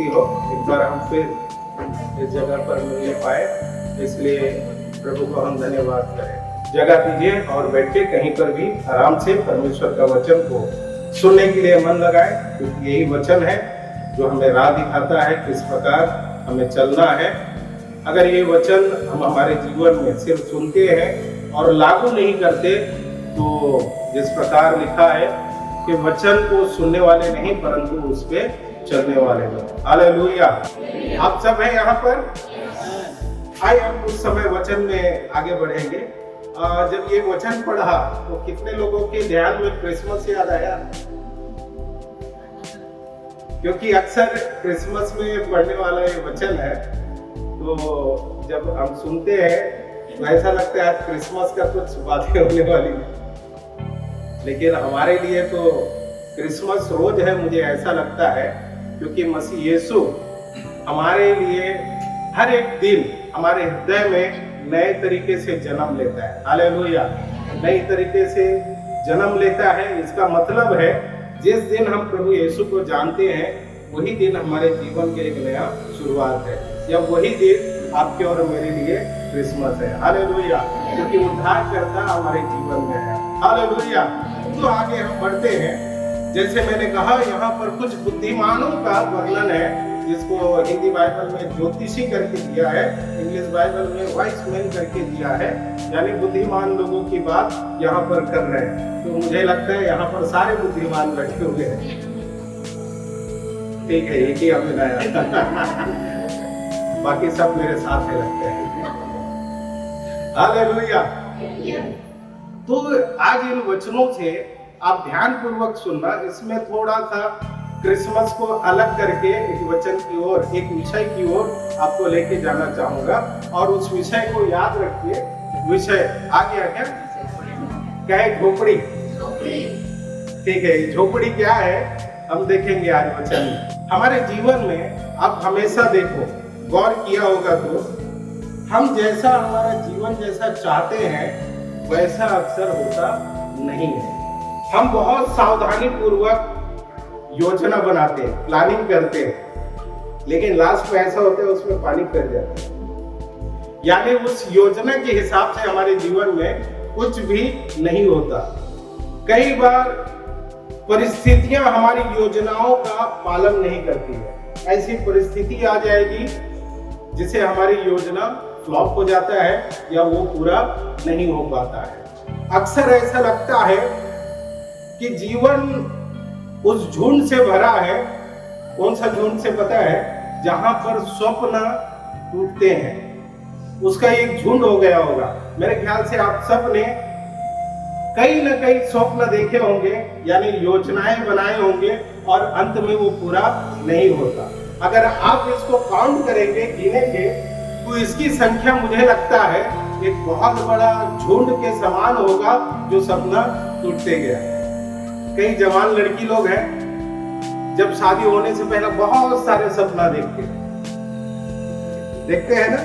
स्तुति हो, एक बार हम फिर इस जगह पर मिलने पाए, इसलिए प्रभु को हम धन्यवाद करें। जगह दीजिए और बैठ के कहीं पर भी आराम से परमेश्वर का वचन को सुनने के लिए मन लगाए, क्योंकि यही वचन है जो हमें राह दिखाता है किस प्रकार हमें चलना है। अगर ये वचन हम हमारे जीवन में सिर्फ सुनते हैं और लागू नहीं करते, तो जिस प्रकार लिखा है कि वचन को सुनने वाले नहीं परंतु उस पे चलने वाले लोग। हालेलुया। आप सब हैं यहाँ पर? आइए हम कुछ समय वचन में आगे बढ़ेंगे। जब ये वचन पढ़ा तो कितने लोगों के ध्यान में क्रिसमस याद आया? क्योंकि अक्सर क्रिसमस में पढ़ने वाला ये वचन है, तो जब हम सुनते हैं तो ऐसा लगता है आज क्रिसमस का कुछ बातें होने वाली है। लेकिन हमारे लिए तो क्रिसमस रोज है, मुझे ऐसा लगता है, क्योंकि मसीह यीशु हमारे लिए हर एक दिन हमारे हृदय में नए तरीके से जन्म लेता है। हालेलुया। नई तरीके से जन्म लेता है, इसका मतलब है जिस दिन हम प्रभु यीशु को जानते हैं वही दिन हमारे जीवन के एक नया शुरुआत है, या वही दिन आपके और मेरे लिए क्रिसमस है। हालेलुया। क्योंकि उद्धारकर्ता हमारे जीवन में है। हालेलुया। तो आगे हम बढ़ते हैं। जैसे मैंने कहा, यहाँ पर कुछ बुद्धिमानों का वर्णन है, जिसको हिंदी बाइबल में ज्योतिषी करके दिया है, इंग्लिश बाइबल में वाइस मैन करके दिया है, यानी बुद्धिमान लोगों की बात यहाँ पर कर रहे हैं। तो मुझे लगता है यहाँ पर सारे बुद्धिमान बैठे हुए हैं। ठीक है, एक ही हमें नया बाकी सब मेरे साथ ही लगते हैं। हालेलुया। तो आज इन वचनों से आप ध्यान पूर्वक सुनना। इसमें थोड़ा सा क्रिसमस को अलग करके एक वचन की ओर, एक विषय की ओर आपको लेके जाना चाहूंगा, और उस विषय को याद रखिए। विषय आ गया क्या है? झोपड़ी। ठीक है, झोपड़ी क्या है हम देखेंगे आज वचन में। हमारे जीवन में आप हमेशा देखो, गौर किया होगा तो हम जैसा हमारा जीवन जैसा चाहते हैं वैसा अक्सर होता नहीं है। हम बहुत सावधानी पूर्वक योजना बनाते हैं, प्लानिंग करते हैं, लेकिन लास्ट में ऐसा होता है उसमें पानी फिर जाता है। यानी उस योजना के हिसाब से हमारे जीवन में कुछ भी नहीं होता। कई बार परिस्थितियां हमारी योजनाओं का पालन नहीं करती है। ऐसी परिस्थिति आ जाएगी जिसे हमारी योजना फ्लॉप हो जाता है या वो पूरा नहीं हो पाता है। अक्सर ऐसा लगता है कि जीवन उस झुंड से भरा है। कौन सा झुंड से पता है? जहां पर स्वप्न टूटते हैं, उसका एक झुंड हो गया होगा। मेरे ख्याल से आप सब ने कई न कई स्वप्न देखे होंगे, यानी योजनाएं बनाए होंगे, और अंत में वो पूरा नहीं होता। अगर आप इसको काउंट करेंगे, गिनेंगे, तो इसकी संख्या मुझे लगता है एक बहुत बड़ा झुंड के समान होगा जो सपना टूटते गया। कई जवान लड़की लोग हैं, जब शादी होने से पहले बहुत सारे सपना देखते हैं ना,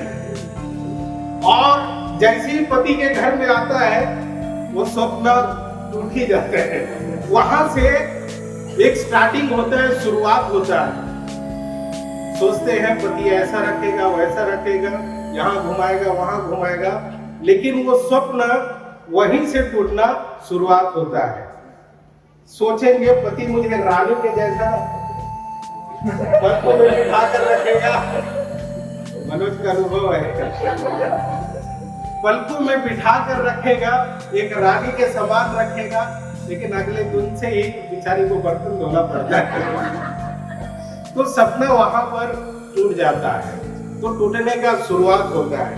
और जैसे ही पति के घर में आता है वो सपना टूट ही जाते हैं। वहां से एक स्टार्टिंग होता है, शुरुआत होता है। सोचते हैं पति ऐसा रखेगा, वैसा रखेगा, यहाँ घुमाएगा, वहां घुमाएगा, लेकिन वो स्वप्न वहीं से टूटना शुरुआत होता है। सोचेंगे पति मुझे रानी के जैसा पलकों में बिठा कर रखेगा। मनोज का अनुभव है, पलकों में बिठा कर रखेगा, एक रानी के समान रखेगा, लेकिन अगले दिन से ही बेचारी को बर्तन धोना पड़ता है। तो सपना वहां पर टूट जाता है, तो टूटने का शुरुआत होता है।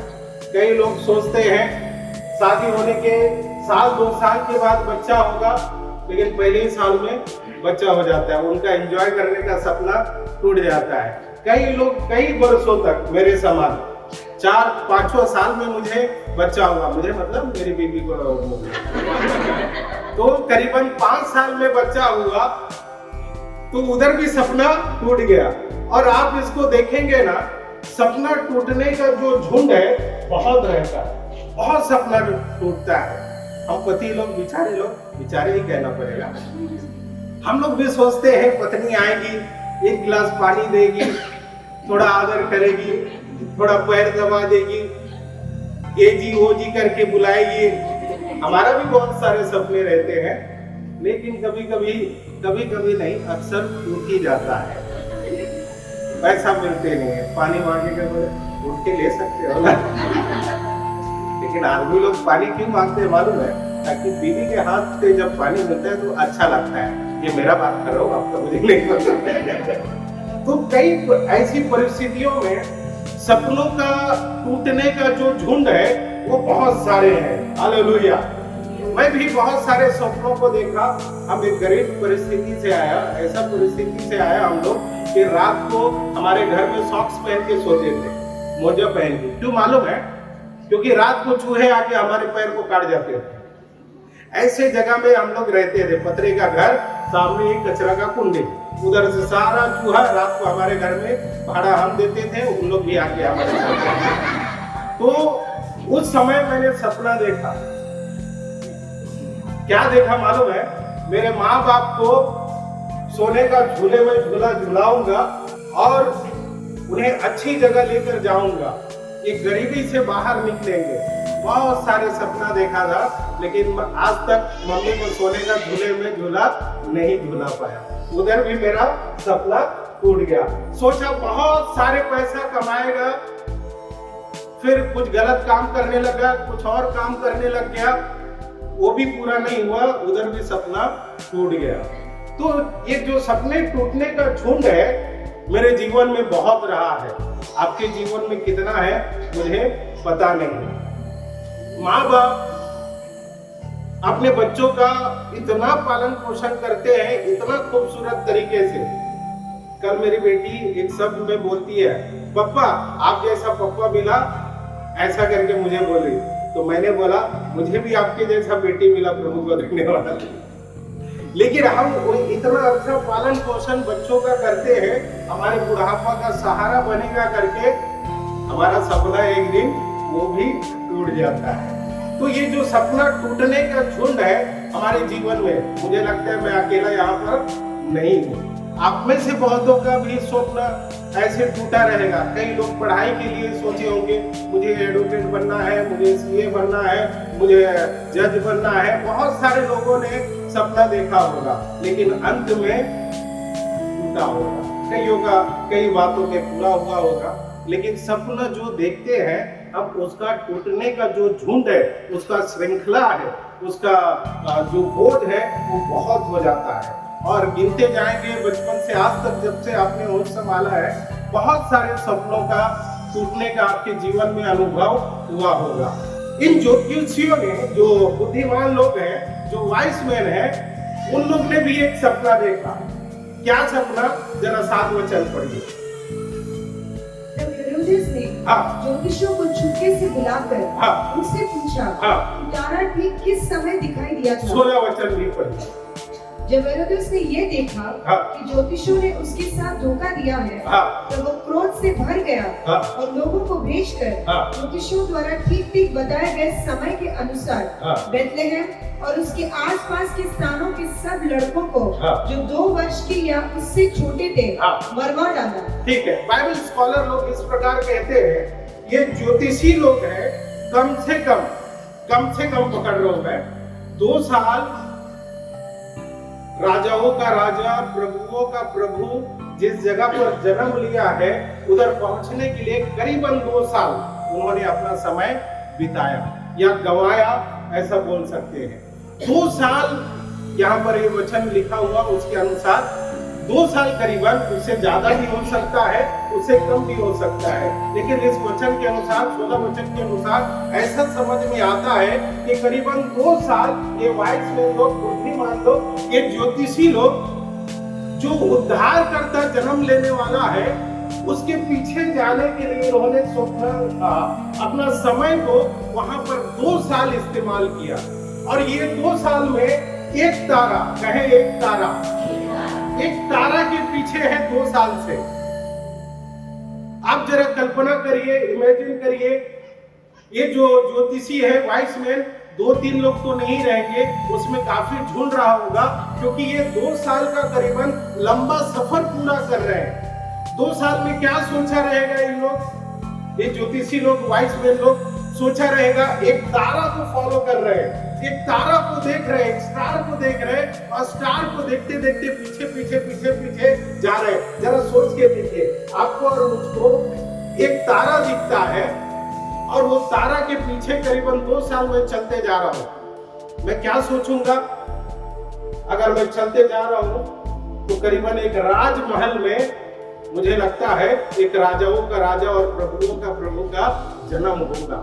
कई लोग सोचते हैं शादी होने के साल 2 साल के बाद बच्चा होगा, लेकिन पहले ही साल में बच्चा हो जाता है। उनका एंजॉय करने का सपना टूट जाता है। कई लोग कई वर्षों तक, मेरे समान 4-5 साल में मुझे बच्चा होगा, मुझे मतलब मेरी बीवी को तो करीबन 5 साल में बच्चा हुआ, तो उधर भी सपना टूट गया। और आप इसको देखेंगे ना, सपना टूटने का जो झुंड है बहुत रहता है, बहुत सपना टूटता है। हम पति लोग बेचारे ही कहना पड़ेगा, हम लोग भी सोचते हैं पत्नी आएगी एक गिलास पानी देगी, थोड़ा आदर करेगी, थोड़ा पैर दबा देगी, एजी ओजी करके बुलाएगी। हमारा भी बहुत सारे सपने रहते हैं, लेकिन कभी कभी नहीं, अक्सर टूट ही जाता है। पैसा मिलते नहीं है, पानी मांगे के बोले उठ के ले सकते हो ना। लेकिन आदमी लोग पानी क्यों मांगते हैं मालूम है? ताकि बीवी के हाथ से जब पानी मिलता है तो अच्छा लगता है। ये मेरा बात कर रहा हूँ, आपका मुझे नहीं पता। तो कई ऐसी परिस्थितियों में सपनों का टूटने का जो झुंड है वो बहुत सारे हैं। हालेलुया। मैं भी बहुत सारे सपनों को देखा। हम एक गरीब परिस्थिति से आया, ऐसा परिस्थिति से आया हम लोग कि रात को हमारे घर में सॉक्स पहन के सोते थे, मोजा पहन के। क्यों मालूम है? क्योंकि रात को चूहे आके हमारे पैर को काट जाते थे। ऐसे जगह में हम लोग रहते थे, पतरे का घर, सामने एक कचरा का कुंडी, उधर से सारा चूहा रात को हमारे घर में भाड़ा हम देते थे, उन लोग भी आके हमारे घर। तो उस समय मैंने सपना देखा। क्या देखा मालूम है? मेरे माँ बाप को सोने का झूले में झूला झुलाऊंगा और उन्हें अच्छी जगह लेकर जाऊंगा, ये गरीबी से बाहर निकलेंगे। बहुत सारे सपना देखा था, लेकिन आज तक मम्मी को सोने का झूले में झूला नहीं झूला पाया। उधर भी मेरा सपना टूट गया। सोचा बहुत सारे पैसा कमाएगा, फिर कुछ गलत काम करने लगा, कुछ और काम करने लग गया, वो भी पूरा नहीं हुआ, उधर भी सपना टूट गया। तो ये जो सपने टूटने का झुंड है मेरे जीवन में बहुत रहा है। आपके जीवन में कितना है मुझे पता नहीं। माँ बाप अपने बच्चों का इतना पालन पोषण करते हैं, इतना खूबसूरत तरीके से। कल मेरी बेटी एक शब्द में बोलती है, पप्पा आप जैसा पप्पा मिला, ऐसा करके मुझे बोली। तो मैंने बोला मुझे भी आपके जैसा बेटी मिला, प्रभु को धन्यवाद। लेकिन हम इतना अच्छा पालन पोषण बच्चों का करते हैं, हमारे बुढ़ापा का सहारा बनेगा करके, हमारा सपना एक दिन वो भी टूट जाता है। तो ये जो सपना टूटने का झुंड है हमारे जीवन में, मुझे लगता है मैं अकेला यहाँ पर नहीं हूँ। आप में से बहुतों का भी स्वप्न ऐसे टूटा रहेगा। कई लोग पढ़ाई के लिए सोचे होंगे, मुझे एडवोकेट बनना है, मुझे सीए बनना है, मुझे जज बनना है। बहुत सारे लोगों ने सपना देखा होगा, लेकिन अंत में टूटा होगा। कईयों का कई बातों में पूरा हुआ होगा, लेकिन सपना जो देखते हैं अब उसका टूटने का जो झुंड है, उसका श्रृंखला है, उसका जो बोझ है वो बहुत हो जाता है। और गिनते जाएंगे बचपन से आज तक, जब से आपने होश संभाला है, बहुत सारे सपनों का टूटने का आपके जीवन में अनुभव हुआ होगा। इन ज्योतिषियों ने, जो बुद्धिमान लोग हैं, जो वाइस मैन है, उन लोग ने भी एक सपना देखा। क्या सपना? जरा 7 वचन पढ़िए। ज्योतिषियों को चुपके से बुलाकर उनसे पूछा, तारा ठीक किस समय दिखाई दिया था? 16 वचन भी पढ़िए। जब हेरोदेस ने ये देखा कि ज्योतिषियों ने उसके साथ धोखा दिया है, तो वो क्रोध से भर गया और लोगों को भेजकर ज्योतिषियों द्वारा ठीक बताए गए समय के अनुसार बेथलेहम और उसके आसपास के स्थानों के सब लड़कों को जो 2 वर्ष के या उससे छोटे थे मरवा डाला। ठीक है, बाइबल स्कॉलर लोग इस प्रकार कहते हैं, ये ज्योतिषी लोग हैं, कम से कम पकड़ लो है 2 साल राजाओं का राजा, प्रभुओं का प्रभु जिस जगह पर जन्म लिया है उधर पहुंचने के लिए करीबन 2 साल उन्होंने अपना समय बिताया या गंवाया, ऐसा बोल सकते हैं। 2 साल यहाँ पर ये वचन लिखा हुआ, उसके अनुसार 2 साल करीबन, उससे ज्यादा भी हो सकता है, उससे कम भी हो सकता है, लेकिन इस वचन के अनुसार, 16 वचन के अनुसार ऐसा समझ में आता है कि करीबन 2 साल ये वाइस मैन लोग, बुद्धिमान लोग, ये ज्योतिषी लोग, जो उद्धार करता जन्म लेने वाला है, उसके पीछे जाने के लिए उन्होंने अपना समय को वहां पर 2 साल इस्तेमाल किया। और ये 2 साल में एक तारा, कहे एक तारा के पीछे है 2 साल से। आप जरा कल्पना करिए, इमेजिन करिए, ये जो ज्योतिषी है, वाइस मैन, 2-3 लोग तो नहीं रहेंगे, उसमें काफी झुंड रहा होगा, क्योंकि ये 2 साल का करीबन लंबा सफर पूरा कर रहे हैं। 2 साल में क्या सोचा रहेगा इन लोग, ये ज्योतिषी लोग, वाइस मैन लोग, सोचा रहेगा एक तारा को फॉलो कर रहे हैं, एक तारा को देख रहे हैं, एक स्टार को देख रहे हैं, और स्टार को देखते देखते पीछे पीछे पीछे पीछे जा रहे हैं। जरा सोच के देखिए, आपको और मुझको एक तारा दिखता है, और वो तारा के पीछे करीबन 2 साल में चलते जा रहा हूं। मैं क्या सोचूंगा अगर मैं चलते जा रहा हूं, तो करीबन एक राजमहल में मुझे लगता है एक राजाओं का राजा और प्रभुओं का प्रभु का जन्म होगा।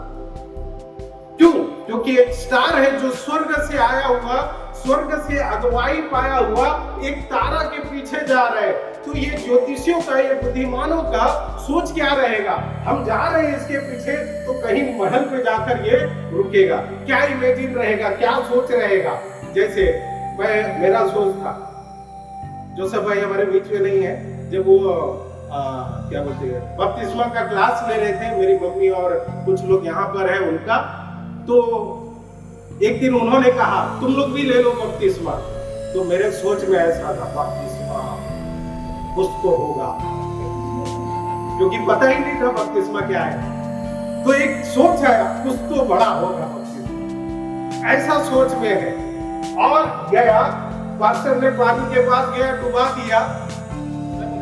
क्यों? क्योंकि एक स्टार है जो स्वर्ग से आया हुआ, स्वर्ग से अगुवाई पाया हुआ एक तारा के पीछे जा रहे हैं। तो ये ज्योतिषियों का, ये बुद्धिमानों का सोच क्या रहेगा, हम जा रहे हैं इसके पीछे, तो कहीं महल पे जाकर ये रुकेगा, क्या इमेजिन रहेगा, क्या सोच रहेगा। जैसे मेरा सोच था, जोसेफ भाई हमारे बीच में नहीं है, जब वो क्या बोलते हैं बपतिस्मा का क्लास ले रहे थे, मेरी मम्मी और कुछ लोग यहाँ पर है उनका, तो एक दिन उन्होंने कहा तुम लोग भी ले लो बपतिस्मा। तो मेरे सोच में ऐसा था, बपतिस्मा कुछ तो होगा, क्योंकि पता ही नहीं था बपतिस्मा क्या है। तो एक सोच आया, कुछ तो बड़ा होगा बपतिस्मा, ऐसा सोच में है। और गया, पास्टर ने पानी के पास गया, डुबा दिया,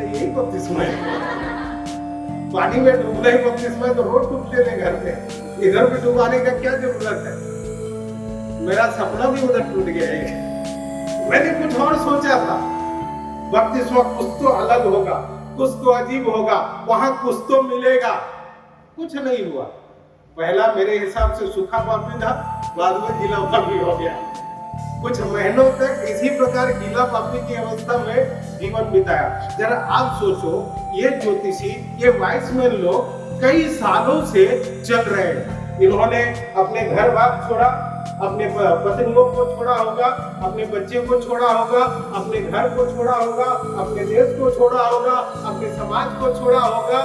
यही बपतिस्मा है, पानी में डूबना ही बपतिस्मा है, तो रोज डूबते थे घर पे, इधर भी डुबाने का क्या जरूरत है। मेरा सपना भी उधर टूट गया है। मैंने कुछ और सोचा था, बपतिस्मा कुछ तो अलग होगा, कुछ तो अजीब होगा, वहां कुछ तो मिलेगा। कुछ नहीं हुआ। पहला मेरे हिसाब से सूखा पापी था, बाद में गीला पापी हो गया। कुछ महीनों तक इसी प्रकार गीला पापी की अवस्था में जीवन बिताया। जरा आप सोचो, ये ज्योतिषी, ये वाइस मैन लोग कई सालों से चल रहे हैं। इन्होंने अपने घर बार छोड़ा, अपने पत्नियों को छोड़ा होगा, अपने बच्चे को छोड़ा होगा, अपने घर को छोड़ा होगा, अपने देश को छोड़ा होगा, अपने समाज को छोड़ा होगा,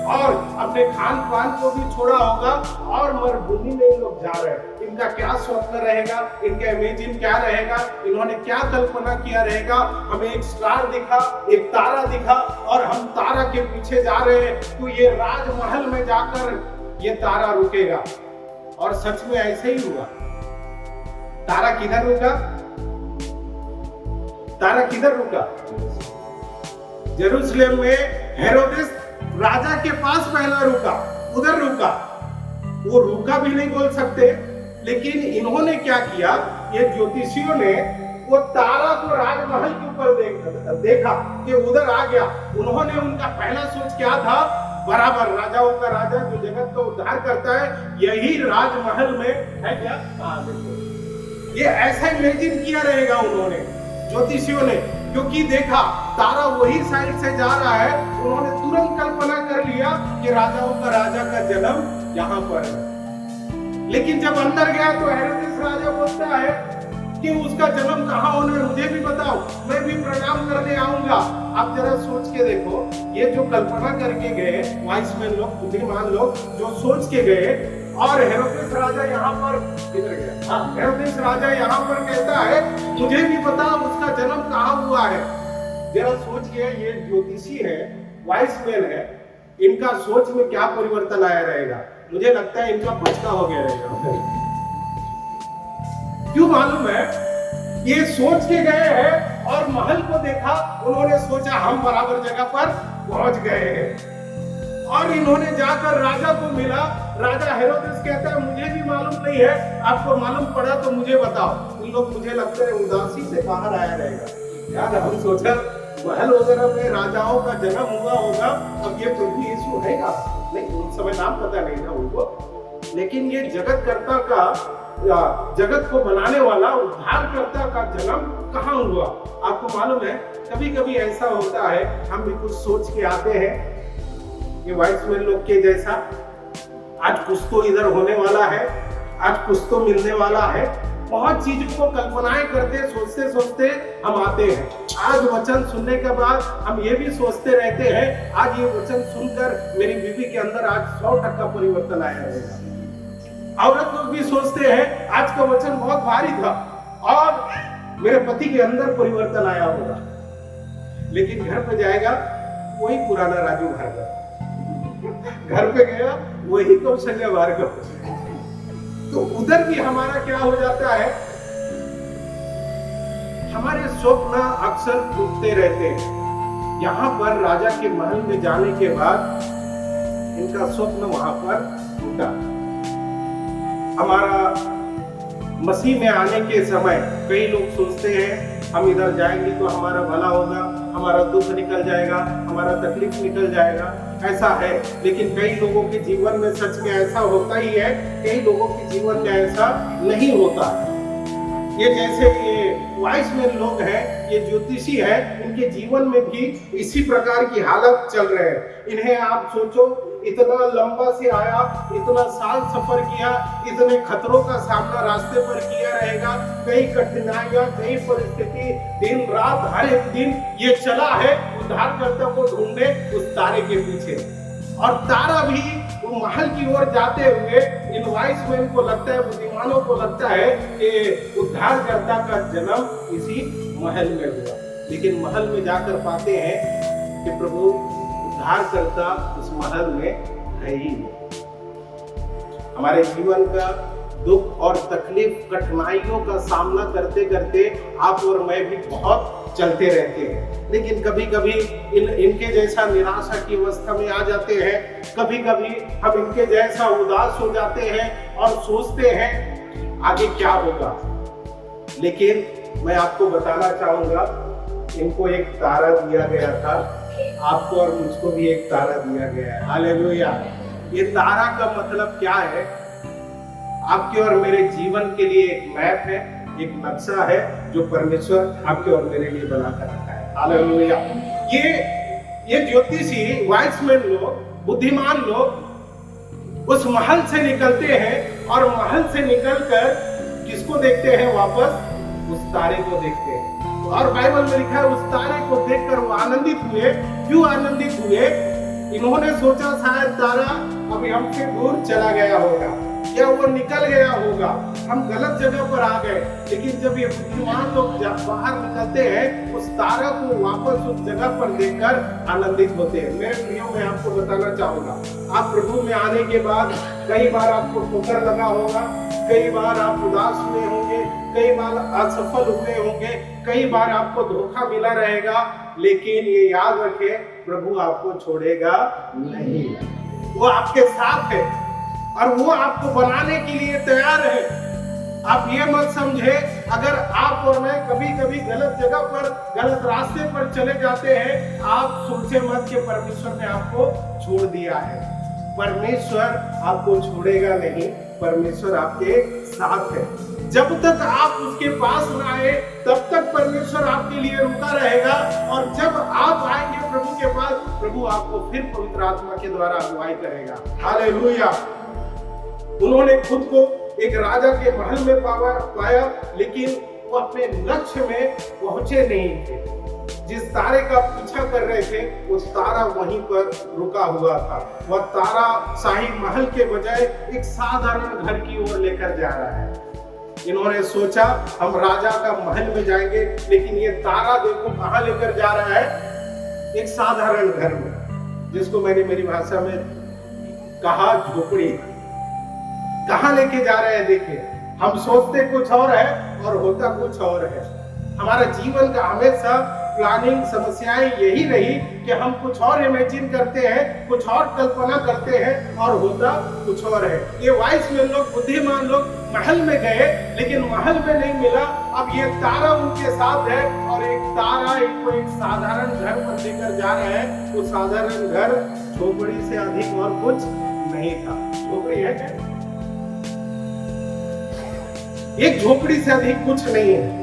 और अपने खान पान को भी छोड़ा होगा, और मरुभूमि में लोग जा रहे हैं। इनका क्या स्वप्न रहेगा, इनका इमेजिन क्या रहेगा, इन्होंने क्या कल्पना किया रहेगा। हमें एक स्टार दिखा, एक तारा दिखा, और हम तारा के पीछे जा रहे हैं, तो ये राजमहल में जाकर ये तारा रुकेगा। और सच में ऐसे ही हुआ। तारा किधर रुका? तारा किधर रुका? जेरूसलम में हेरोदेस राजा के पास पहला रुका, उधर रुका। वो रुका भी नहीं बोल सकते, लेकिन इन्होंने क्या किया, ये ज्योतिषियों ने वो तारा को राजमहल के ऊपर देखा कि उधर आ गया। उन्होंने, उनका पहला सोच क्या था, बराबर राजाओं का राजा जो जगत का उद्धार करता है, यही राजमहल में है क्या? ये ऐसा इमेजिन किया रहेगा उन्होंने, ज्योतिषियों ने, क्योंकि देखा तारा वही साइड से जा रहा है। उन्होंने तुरंत कल्पना कर लिया कि राजाओं का राजा का जन्म यहाँ पर है। लेकिन जब अंदर गया तो हेरोदेस राजा बोलता है कि उसका जन्म कहाँ होना है, मुझे भी बताओ, मैं भी प्रणाम करने आऊंगा। आप जरा सोच के देखो, ये जो कल्पना करके गए वाइस मैन लोग, बुद्धिमान लोग जो सोच के गए, और हेरोदेस राजा यहाँ पर किधर गया? हेरोदेस राजा यहाँ पर कहता है मुझे भी पता उसका जन्म कहाँ हुआ है। जरा सोचिए, ये ज्योतिषी है, वाइस मैन है, इनका सोच में क्या परिवर्तन आया रहेगा। मुझे लगता है इनका बचका हो गया रहेगा। क्यों मालूम है? ये सोच के गए हैं और महल को देखा, उन्होंने सोचा हम बराबर जगह पर पहुंच गए हैं। और इन्होंने जाकर राजा को मिला। राजा हेरोदेस कहता है मुझे भी मालूम नहीं है, आपको मालूम पड़ा तो मुझे बताओ। इन लोग मुझे लगता है उदासी से बाहर आया रहेगा। यार हम सोचा महल वगैरह में राजाओं का जन्म हुआ होगा, अब ये प्रभु यीशु है क्या? नहीं, उस समय नाम पता नहीं था उनको, लेकिन ये जगतकर्ता का, जगत को बनाने वाला उद्धारकर्ता का जन्म कहाँ हुआ? आपको मालूम है, कभी कभी ऐसा होता है, हम भी कुछ सोच के आते हैं ये वाइस मैन लोग के जैसा, आज कुछ तो इधर होने वाला है, आज कुछ तो मिलने वाला है। बहुत चीजों को कल्पनाएं करते, सोचते सोचते हम आते हैं। आज वचन सुनने के बाद हम ये भी सोचते रहते हैं, आज ये वचन सुनकर मेरी बीवी के अंदर आज 100% परिवर्तन आया रहेगा, औरत लोग भी सोचते हैं आज का वचन बहुत भारी था और मेरे पति के अंदर परिवर्तन आया होगा, लेकिन घर पे जाएगा वही पुराना राजू भार्गव, घर पे गया वही कौशल्या भार्गव। तो उधर भी हमारा क्या हो जाता है, हमारे स्वप्न अक्सर टूटते रहते हैं। यहाँ पर राजा के महल में जाने के बाद इनका स्वप्न वहां पर टूटा। हमारा मसीह में आने के समय कई लोग सोचते हैं हम इधर जाएंगे तो हमारा भला होगा, हमारा दुख निकल जाएगा, हमारा तकलीफ निकल जाएगा, ऐसा है। लेकिन कई लोगों के जीवन में सच में ऐसा होता ही है, कई लोगों के जीवन में ऐसा नहीं होता। ये जैसे ये वाइस मैन लोग हैं, ये ज्योतिषी हैं, इनके जीवन में भी इसी प्रकार की हालत चल रहे हैं। इन्हें आप सोचो, इतना लंबा से आया, इतना साल सफर किया, इतने खतरों का सामना रास्ते पर किया रहेगा, कई कठिनाइयां, कई परिस्थिति, दिन रात हर एक दिन ये चला है उद्धारकर्ता को ढूंढने उस तारे के पीछे। और तारा भी वो महल की ओर जाते हुए इन वाइस मैन को लगता है, बुद्धिमानों को लगता है कि उद्धारकर्ता का जन्म इसी महल में हुआ। लेकिन महल में जाकर पाते हैं कि प्रभु उद्धारकर्ता उस महल में है ही नहीं। हमारे जीवन का दुख और तकलीफ, कठिनाइयों का सामना करते करते आप और मैं भी बहुत चलते रहते हैं। लेकिन कभी कभी इनके जैसा निराशा की अवस्था में आ जाते हैं, कभी कभी हम इनके जैसा उदास हो जाते हैं और सोचते हैं आगे क्या होगा। लेकिन मैं आपको बताना चाहूंगा, इनको एक तारा दिया गया था, आपको और मुझको भी एक तारा दिया गया है। हालेलुया। ये तारा का मतलब क्या है? आपके और मेरे जीवन के लिए एक मैप है, एक नक्शा है जो परमेश्वर आपके और मेरे लिए बना कर रखा है। हालेलुया। ये ज्योतिषी, वाइस मैन लोग, बुद्धिमान लोग उस महल से निकलते हैं और महल से निकलकर किसको देखते हैं? वापस उस तारे को देखते हैं। और बाइबल में लिखा है उस तारे को देखकर वो आनंदित हुए। क्यों आनंदित हुए? इन्होंने सोचा शायद तारा अभी हमसे दूर चला गया होगा या वो निकल गया होगा, हम गलत जगह पर आ गए। लेकिन जब ये बुद्धिमान लोग बाहर निकलते हैं, उस तारा को वापस उस जगह पर देखकर आनंदित होते हैं। मेरे प्रियो, मैं आपको बताना चाहूंगा, आप प्रभु में आने के बाद कई बार आपको ठोकर लगा होगा, कई बार आप उदास हुए होंगे, कई बार असफल हुए होंगे, कई बार आपको धोखा मिला रहेगा। लेकिन ये याद रखें, प्रभु आपको छोड़ेगा नहीं, वो आपके साथ है और वो आपको बनाने के लिए तैयार है। आप ये मत समझे अगर आप और मैं कभी कभी गलत जगह पर, गलत रास्ते पर चले जाते हैं, आप सोचे मत कि परमेश्वर ने आपको छोड़ दिया है। परमेश्वर आपको छोड़ेगा नहीं, परमेश्वर आपके साथ है। जब तक आप उसके पास न आए तब तक परमेश्वर आपके लिए रुका रहेगा, और जब आप आएंगे प्रभु के पास, प्रभु आपको फिर पवित्र आत्मा के द्वारा अगुवाई करेगा। हालेलुया। उन्होंने खुद को एक राजा के महल में पाया, लेकिन वो अपने लक्ष्य में पहुंचे नहीं थे। जिस तारे का पीछा कर रहे थे, वो तारा वहीं पर रुका हुआ था। वह तारा शाही महल के बजाय एक साधारण घर की ओर लेकर जा रहा है। इन्होंने सोचा हम राजा का महल में जाएंगे, लेकिन ये तारा देखो कहां लेकर जा रहा है, एक साधारण घर में, जिसको मैंने मेरी भाषा में कहा झोपड़ी। कहां लेके जा रहे हैं? देखिए, हम सोचते कुछ और है और होता कुछ और है। हमारा जीवन का हमेशा प्लानिंग, समस्याएं यही रही कि हम कुछ और इमेजिन करते हैं, कुछ और कल्पना करते हैं और होता कुछ और है। ये वाइस मैन लोग, बुद्धिमान लोग महल में गए, लेकिन महल में नहीं मिला। अब ये तारा उनके साथ है और एक तारा इनको एक साधारण घर पर लेकर जा रहा है। वो साधारण घर झोपड़ी से अधिक और कुछ नहीं था। झोपड़ी है क्या? एक झोपड़ी से अधिक कुछ नहीं है।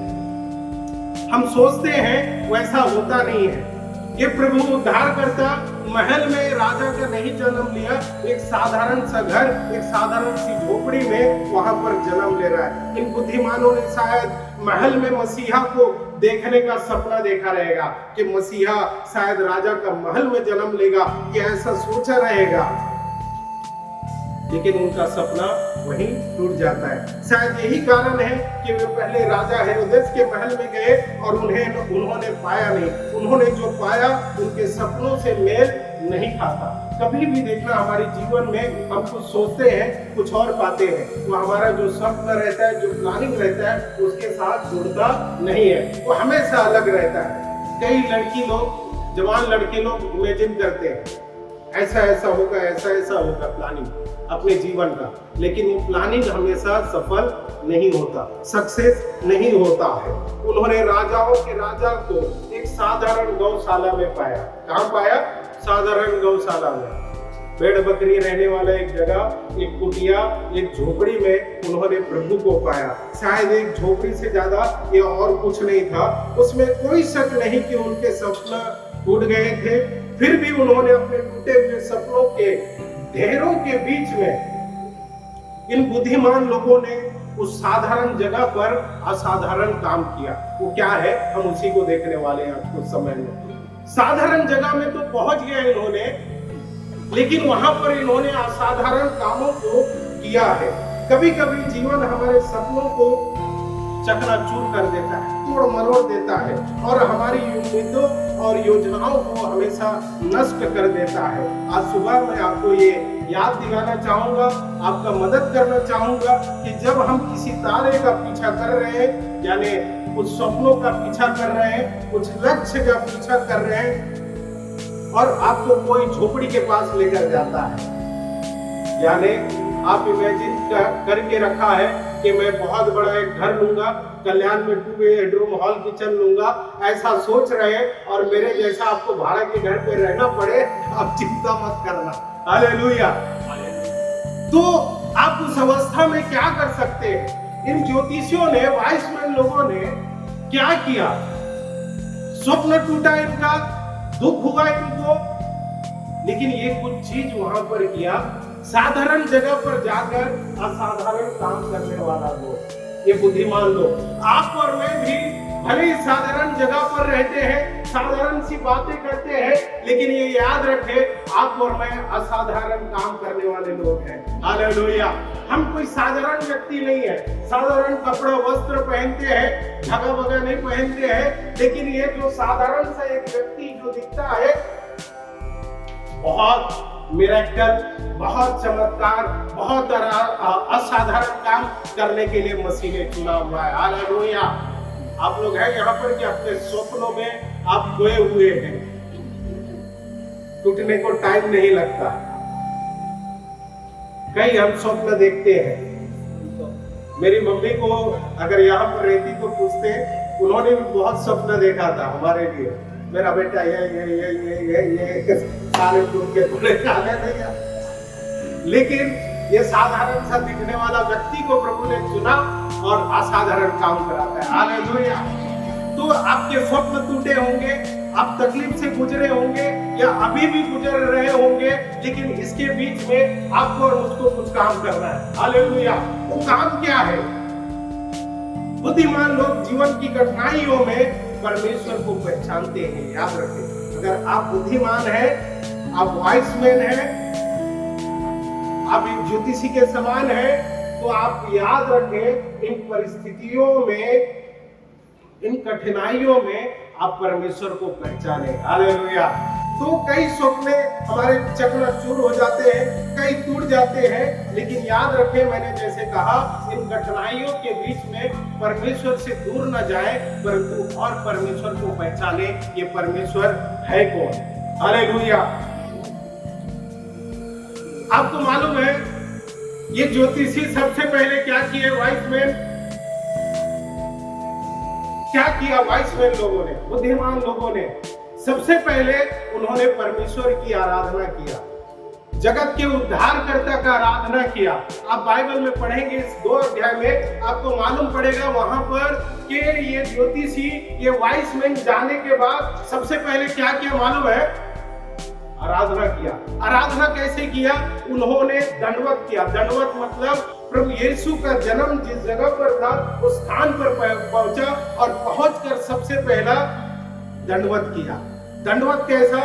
हम सोचते हैं वैसा होता नहीं है। ये प्रभु उद्धारकर्ता महल में राजा का नहीं जन्म लिया, एक साधारण सा घर, एक साधारण सी झोपड़ी में वहां पर जन्म ले रहा है। इन बुद्धिमानों ने शायद महल में मसीहा को देखने का सपना देखा रहेगा कि मसीहा शायद राजा का महल में जन्म लेगा, ये ऐसा सोचा रहेगा। लेकिन उनका सपना वहीं टूट जाता है। शायद यही कारण है कि वे पहले राजा हेरोदेस के महल में गए और उन्होंने पाया नहीं, उन्होंने जो पाया उनके सपनों से मेल नहीं खाता। कभी भी देखना, हमारे जीवन में हम कुछ सोचते हैं, कुछ और पाते हैं, तो हमारा जो स्वप्न रहता है, जो प्लानिंग रहता है, उसके साथ जुड़ता नहीं है, वो हमेशा अलग रहता है। कई लड़की लोग, जवान लड़के लोग इमेजिन करते हैं ऐसा ऐसा होगा, ऐसा ऐसा होगा प्लानिंग अपने जीवन का, लेकिन वो प्लानिंग हमेशा सफल नहीं होता, सक्सेस नहीं होता है। उन्होंने राजाओं के राजा को एक साधारण गौशाला में पाया। कहाँ पाया? साधारण गौशाला में। भेड़ बकरी रहने वाला एक जगह, एक कुटिया, एक झोपड़ी में उन्होंने प्रभु को पाया। शायद एक झोपड़ी से ज्यादा ये और कुछ नहीं था। उसमें कोई शक नहीं कि उनके सपने टूट गए थे, फिर भी उन्होंने अपने टूटे हुए सपनों के ढेरों के बीच में इन बुद्धिमान लोगों ने उस साधारण जगह पर असाधारण काम किया। वो क्या है, हम उसी को देखने वाले हैं आज कुछ समय में। साधारण जगह में तो पहुंच गए इन्होंने, लेकिन वहां पर इन्होंने असाधारण कामों को किया है। कभी कभी जीवन हमारे सपनों को चकनाचूर कर देता है, तोड़ मरोड़ देता है और हमारी उम्मीदों और योजनाओं को हमेशा नष्ट कर देता है। आज सुबह मैं आपको ये याद दिलाना चाहूंगा, आपका मदद करना चाहूंगा कि जब हम किसी तारे का पीछा कर रहे हैं, यानी कुछ सपनों का पीछा कर रहे हैं, कुछ लक्ष्य का पीछा कर रहे हैं और आपको कोई झोपड़ी के पास लेकर जाता है, यानी आप इमेजिन करके रखा है कि मैं बहुत बड़ा एक घर लूंगा, कल्याण में 2 बेडरूम हॉल किचन लूंगा, ऐसा सोच रहे हैं और मेरे जैसा आपको भाड़ा के घर पे रहना पड़े, आप चिंता मत करना। हालेलुया। तो आप उस अवस्था में क्या कर सकते हैं? इन ज्योतिषियों ने, वाइसमैन लोगों ने क्या किया? स्वप्न टूटा इनका, दुख हुआ इनको, लेकिन ये कुछ चीज वहां पर किया। साधारण जगह पर जाकर असाधारण काम करने वाला लोग, ये बुद्धिमान लोग। आप और मैं भी भले ही साधारण जगह पर रहते हैं, साधारण सी बातें करते हैं, लेकिन ये याद रखें, आप और मैं असाधारण काम करने वाले लोग हैं। हालेलुया। हम कोई साधारण व्यक्ति नहीं है। साधारण कपड़ा वस्त्र पहनते हैं, धागा वगा नहीं पहनते हैं, लेकिन ये जो साधारण सा एक व्यक्ति जो दिखता है, बहुत मिरेकल, बहुत चमत्कार, बहुत असाधारण काम करने के लिए मसीह ने चुना हुआ है। हालेलुया। आप लोग हैं यहाँ पर कि अपने स्वप्नों में आप खोए हुए हैं, टूटने को टाइम नहीं लगता। कई हम स्वप्न देखते हैं। मेरी मम्मी को अगर यहाँ पर रहती तो पूछते, उन्होंने भी बहुत स्वप्न देखा था हमारे लिए। मेरा बेटा ये सारे टूट के पूरे खाने देगा, लेकिन ये साधारण सा दिखने वाला व्यक्ति को प्रभु ने चुना और असाधारण काम कराता है। हालेलुया। तो आपके स्वप्न टूटे होंगे, आप तकलीफ से गुजरे होंगे या अभी भी गुजर रहे होंगे, लेकिन इसके बीच में आपको और मुझको कुछ काम करना है। हालेलुया। वो काम क्या है? बुद्धिमान लोग जीवन की कठिनाइयों में परमेश्वर को पहचानते हैं। याद रखें, अगर आप बुद्धिमान हैं, आप वाइसमैन हैं, आप एक ज्योतिषी के समान हैं, तो आप याद रखें, इन परिस्थितियों में, इन कठिनाइयों में आप परमेश्वर को पहचाने। हालेलुया। तो कई सपने हमारे चकनाचूर हो जाते हैं, कई टूट जाते हैं, लेकिन याद रखें, मैंने जैसे कहा, इन कठिनाइयों के बीच में परमेश्वर से दूर न जाए, परंतु और परमेश्वर को पहचाने, ये परमेश्वर है कौन। हालेलुया। आपको मालूम है, ये ज्योतिषी सबसे पहले क्या किए? वाइसमैन क्या किया? वाइसमैन लोगों ने, बुद्धिमान लोगों ने सबसे पहले उन्होंने परमेश्वर की आराधना किया, जगत के उद्धारकर्ता का आराधना किया। आप बाइबल में पढ़ेंगे इस 2 अध्याय में, आपको मालूम पड़ेगा वहां पर कि ये ज्योतिषी, ये वाइसमैन जाने के बाद सबसे पहले क्या किया मालूम है? आराधना किया। आराधना कैसे किया? उन्होंने दंडवत किया। दंडवत मतलब प्रभु यीशु का जन्म जिस जगह पर था उस स्थान पर पहुंचा और पहुंचकर सबसे पहला दंडवत किया। दंडवत कैसा?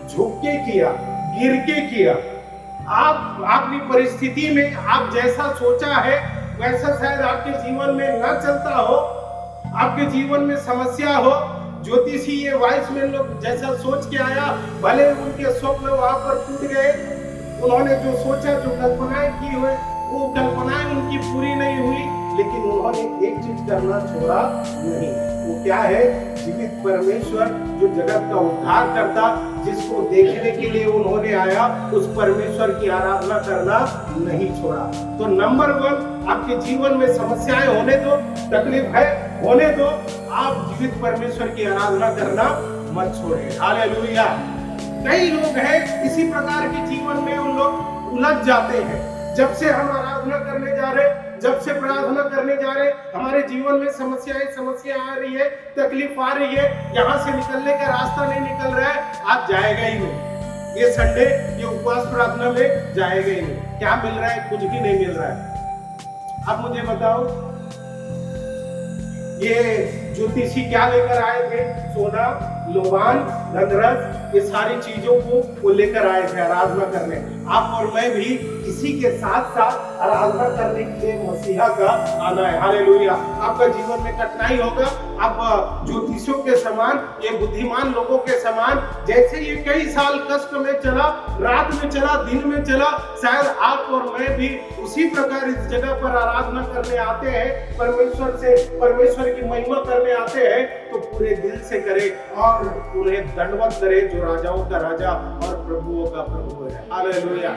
झुक के किया, गिर के किया। आप अपनी परिस्थिति में आप जैसा सोचा है वैसा शायद आपके जीवन में न चलता हो, आपके जीवन में समस्या हो। ज्योतिषी ये वाइस मैन लोग जैसा सोच के आया, भले उनके स्वप्न वहां पर टूट गए, उन्होंने जो सोचा, जो कल्पनाएं की हुए, वो कल्पनाएं उनकी पूरी नहीं हुई, लेकिन उन्होंने एक चीज करना छोड़ा नहीं। वो क्या है? जीवित परमेश्वर जो जगत का उद्धार करता, जिसको देखने के लिए उन्होंने आया, उस परमेश्वर की आराधना करना नहीं छोड़ा। तो नंबर 1, आपके जीवन में समस्याएं होने दो, तकलीफ है होने दो, आप जीवित परमेश्वर की आराधना करना मत छोड़िए। हालेलुया। कई लोग हैं इसी प्रकार के जीवन में, उन लोग उलझ जाते हैं। जब से हम आराधना करने जा रहे, जब से प्रार्थना करने जा रहे, हमारे जीवन में समस्या आ रही है, तकलीफ आ रही है, यहाँ से निकलने का रास्ता नहीं निकल रहा है, आज जाएगा ही नहीं। ये संडे, ये उपवास प्रार्थना में जाएगा ही नहीं। क्या मिल रहा है? कुछ भी नहीं मिल रहा है। अब मुझे बताओ, ये ज्योतिषी क्या लेकर आए थे? सोना, लोबान, धनरस, ये सारी चीजों को वो लेकर आए थे आराधना करने। आप और मैं भी इसी के साथ साथ आराधना करने के लिए मसीहा का आना है। हालेलुया। आपका जीवन में कठिनाई होगा, आप ज्योतिषियों के समान, ये बुद्धिमान लोगों के समान, जैसे ये कई साल कष्ट में चला, रात में चला, दिन में चला, शायद आप और मैं भी उसी प्रकार इस जगह पर आराधना करने आते हैं, परमेश्वर से, परमेश्वर की महिमा करने आते हैं, तो पूरे दिल से करे और उन्हें दंडवत करे जो राजाओं का राजा और प्रभुओं का प्रभु है। हालेलुया।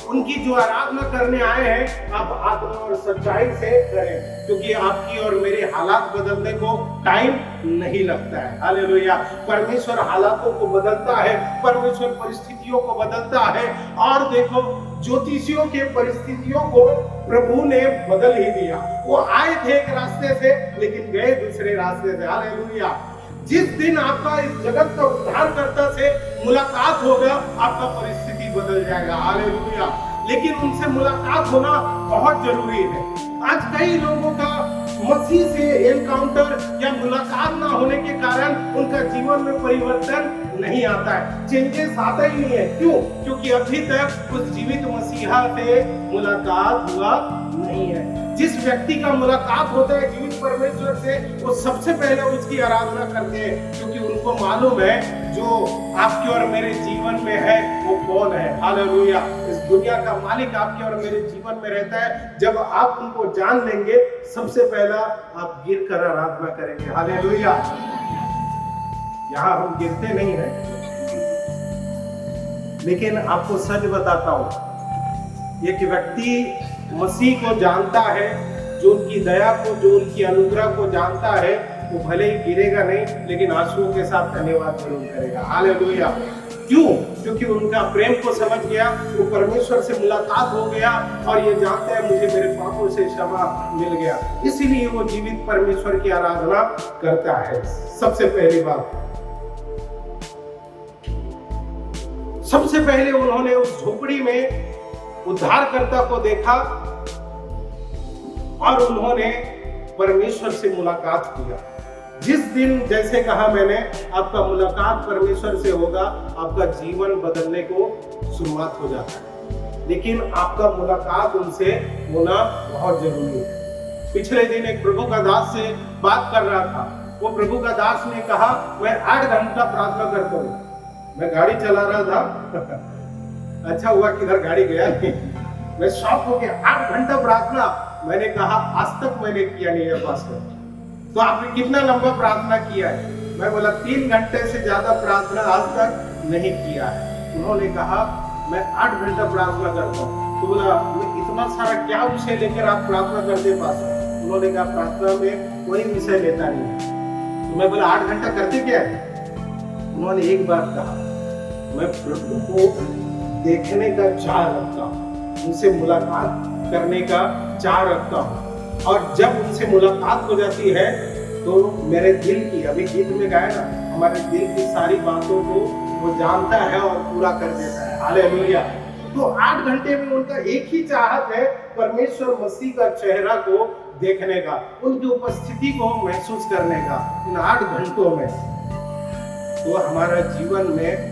उनकी जो आराधना करने आए हैं, आप आत्मा और सच्चाई से करें, क्योंकि आपकी और मेरे हालात बदलने को टाइम नहीं लगता है। हालेलुया। परमेश्वर हालातों को बदलता है, परमेश्वर परिस्थितियों को बदलता है। और देखो, ज्योतिषियों के परिस्थितियों को प्रभु ने बदल ही दिया। वो आए थे एक रास्ते से, लेकिन गए दूसरे रास्ते से। हालेलुया। जिस दिन आपका इस जगत का उद्धारकर्ता से मुलाकात होगा, आपका परिस्थिति बदल जाएगा। हालेलुया। लेकिन उनसे मुलाकात होना बहुत जरूरी है। आज कई लोगों का मसीह से एनकाउंटर या मुलाकात ना होने के कारण उनका जीवन में परिवर्तन नहीं आता है, चेंजेस आता ही नहीं है। क्यों? क्योंकि अभी तक उस जीवित मसीहा से मुलाकात हुआ नहीं है। जिस व्यक्ति का मुलाकात होता है जीवित परमेश्वर से, वो सबसे पहले उसकी आराधना करते हैं, क्योंकि उनको मालूम है जो आपके और मेरे जीवन में है वो कौन है। हालेलुया। इस दुनिया का मालिक आपके और मेरे जीवन में रहता है। जब आप उनको जान लेंगे, सबसे पहला आप गिर कर आराधना करेंगे। हालेलुया। यहाँ हम गिरते नहीं हैं, लेकिन आपको सच बताता हूं, एक व्यक्ति मसीह को जानता है, जो उनकी दया को, जो उनकी अनुग्रह को जानता है, वो भले ही गिरेगा नहीं, लेकिन आंसुओं के साथ धन्यवाद जरूर करेगा। हालेलुया। क्यों? क्योंकि उनका प्रेम को समझ गया, वो परमेश्वर से मुलाकात हो गया और ये जानता है मुझे मेरे पापों से क्षमा मिल गया, इसीलिए वो जीवित परमेश्वर की आराधना करता है। सबसे पहली बात, सबसे पहले उन्होंने उस झोपड़ी में उद्धारकर्ता को देखा और उन्होंने परमेश्वर से मुलाकात किया। जिस दिन, जैसे कहा मैंने, आपका मुलाकात परमेश्वर से होगा, आपका जीवन बदलने को शुरुआत हो जाता है। लेकिन आपका मुलाकात उनसे होना बहुत जरूरी है। पिछले दिन एक प्रभु का दास से बात कर रहा था। वो प्रभु का दास ने कहा, मैं 8 घंटा प्रार्थना करता हूँ। मैं गाड़ी चला रहा था अच्छा हुआ किधर गाड़ी गया नहीं। मैं शॉक हो गया, 8 घंटा प्रार्थना। मैंने कहा आज तक मैंने किया नहीं है पास्टर। तो आपने कितना लंबा प्रार्थना किया है? मैं बोला 3 घंटे से ज्यादा प्रार्थना आज तक नहीं किया है। उन्होंने कहा मैं 8 घंटा प्रार्थना करता हूँ। तो बोला इतना सारा क्या विषय लेकर आप प्रार्थना करते पास्टर? उन्होंने कहा प्रार्थना में कोई विषय लेता नहीं है। तो मैं बोला 8 घंटा करते क्या है? उन्होंने एक बात कहा, मैं प्रभु को देखने का चाह रखता हूँ, उनसे मुलाकात करने का चाह रखता हूँ, और जब उनसे मुलाकात हो जाती है तो मेरे दिल की, अभी गीत में गाया ना, हमारे दिल की सारी बातों को वो जानता है और पूरा कर देता है। हालेलुया। तो 8 घंटे में उनका एक ही चाहत है, परमेश्वर मसीह का चेहरा को देखने का, उनकी उपस्थिति को महसूस करने का इन 8 घंटों में। तो हमारा जीवन में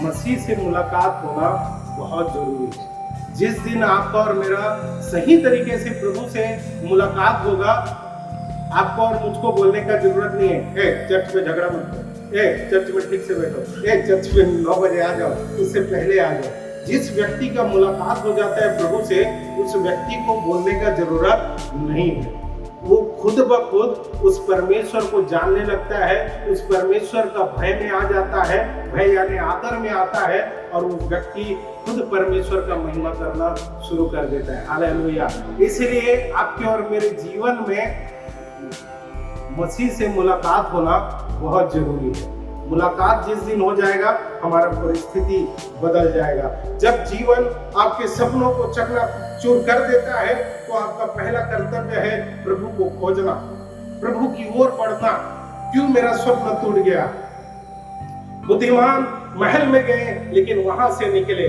मसीह से मुलाकात होना बहुत जरूरी है। जिस दिन आपका और मेरा सही तरीके से प्रभु से मुलाकात होगा, आपको और मुझको बोलने का जरूरत नहीं है, ए चर्च में झगड़ा मत करो, ए चर्च में ठीक से बैठो, ए चर्च में 9 बजे आ जाओ, उससे पहले आ जाओ। जिस व्यक्ति का मुलाकात हो जाता है प्रभु से, उस व्यक्ति को बोलने का जरूरत नहीं है। वो खुद ब खुद उस परमेश्वर को जानने लगता है, उस परमेश्वर का भय में आ जाता है, भय यानी आदर में आता है, और वो व्यक्ति खुद परमेश्वर का महिमा करना शुरू कर देता है। हालेलुया। इसलिए आपके और मेरे जीवन में मसीह से मुलाकात होना बहुत जरूरी है। मुलाकात जिस दिन हो जाएगा, हमारा परिस्थिति बदल जाएगा। जब जीवन आपके सपनों को चकनाचूर कर देता है, तो आपका पहला कर्तव्य है प्रभु को खोजना, प्रभु की ओर बढ़ना। क्यों मेरा स्वप्न टूट गया? बुद्धिमान महल में गए, लेकिन वहां से निकले।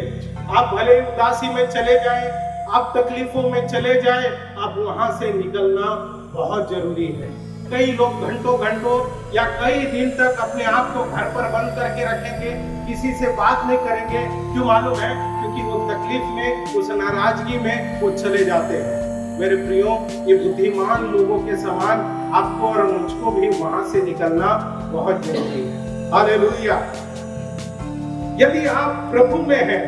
आप भले उदासी में चले जाएं, आप तकलीफों में चले जाएं, आप वहां से निकलना बहुत जरूरी है। कई लोग घंटों घंटों या कई दिन तक अपने आप को घर पर बंद करके रखेंगे, किसी से बात नहीं करेंगे। क्यों मालूम है? क्योंकि वो तकलीफ में, उस नाराजगी में वो चले जाते हैं। मेरे प्रियो, ये बुद्धिमान लोगों के समान आपको और मुझको भी वहां से निकलना बहुत जरूरी है। हालेलुया। यदि आप प्रभु में हैं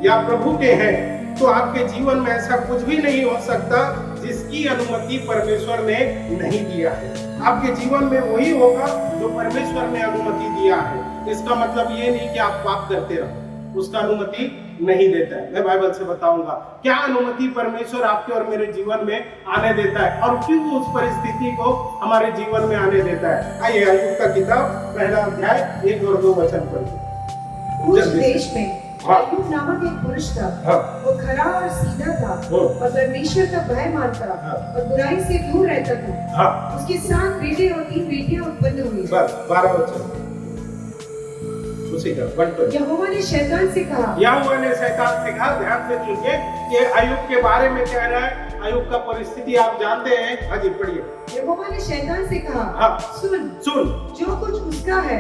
या प्रभु के हैं, तो आपके जीवन में ऐसा कुछ भी नहीं हो सकता जिसकी अनुमति परमेश्वर ने नहीं दिया है। आपके जीवन में वही होगा जो परमेश्वर ने अनुमति दिया है। इसका मतलब ये नहीं कि आप पाप करते रहो, उसका अनुमति नहीं देता है। मैं बाइबल से बताऊंगा क्या अनुमति परमेश्वर आपके और मेरे जीवन में आने देता है, और क्यों उस परिस्थिति को हमारे जीवन में आने देता है। आइए अय्यूब का किताब पहला अध्याय 1 और 2 वचन पढ़िए। उस देश में अय्यूब नामक एक पुरुष था। वो खरा और सीधा था और परमेश्वर का भय मानता और बुराई से दूर रहता था। उसके 7 बेटे और 3 बेटियां उत्पन्न हुई। 12 वचन उसी का यहोवा ने शैतान से कहा, ध्यान से सुनिए, ये अय्यूब के बारे में कह रहा है। अय्यूब का परिस्थिति आप जानते हैं। हां जी पढ़िए। यहोवा ने शैतान से कहा, सुन जो कुछ उसका है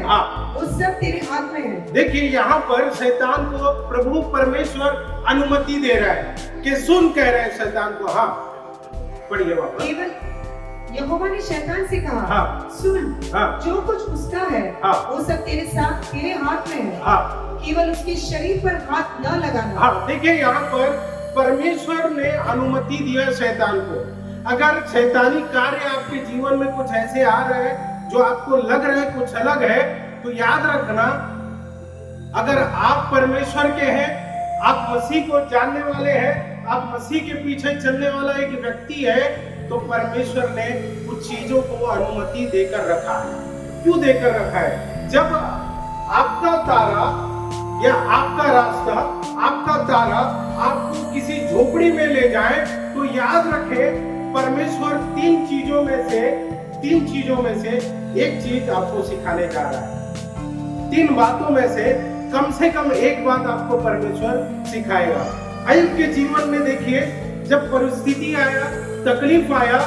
वो सब तेरे हाथ में है। देखिए यहाँ पर शैतान को प्रभु परमेश्वर अनुमति दे रहा है कि सुन, कह रहे हैं शैतान को। हाँ पढ़िए वापस। केवल यहोवा ने शैतान से कहा, सुन जो कुछ उसका है वो सब तेरे हाथ में है। केवल उसके शरीर पर हाथ न लगाना। देखिए यहाँ पर परमेश्वर ने अनुमति दिया शैतान को। अगर शैतानी कार्य आपके जीवन में कुछ ऐसे आ रहे हैं जो आपको लग रहा है कुछ अलग है, तो याद रखना, अगर आप परमेश्वर के हैं, आप मसीह को जानने वाले हैं, आप मसीह के पीछे चलने वाला एक व्यक्ति है, तो परमेश्वर ने कुछ चीजों को अनुमति देकर रखा है। क्यों देकर रखा है? जब आपका तारा या आपका रास्ता, आपका तारा आपको किसी झोपड़ी में ले जाए, तो याद रखें परमेश्वर 3 चीजों में से एक चीज आपको सिखाने जा रहा है। 3 बातों में से कम एक बात आपको परमेश्वर सिखाएगा। अय्यूब के जीवन में देखिए, जब परिस्थिति आया, तकलीफ आया,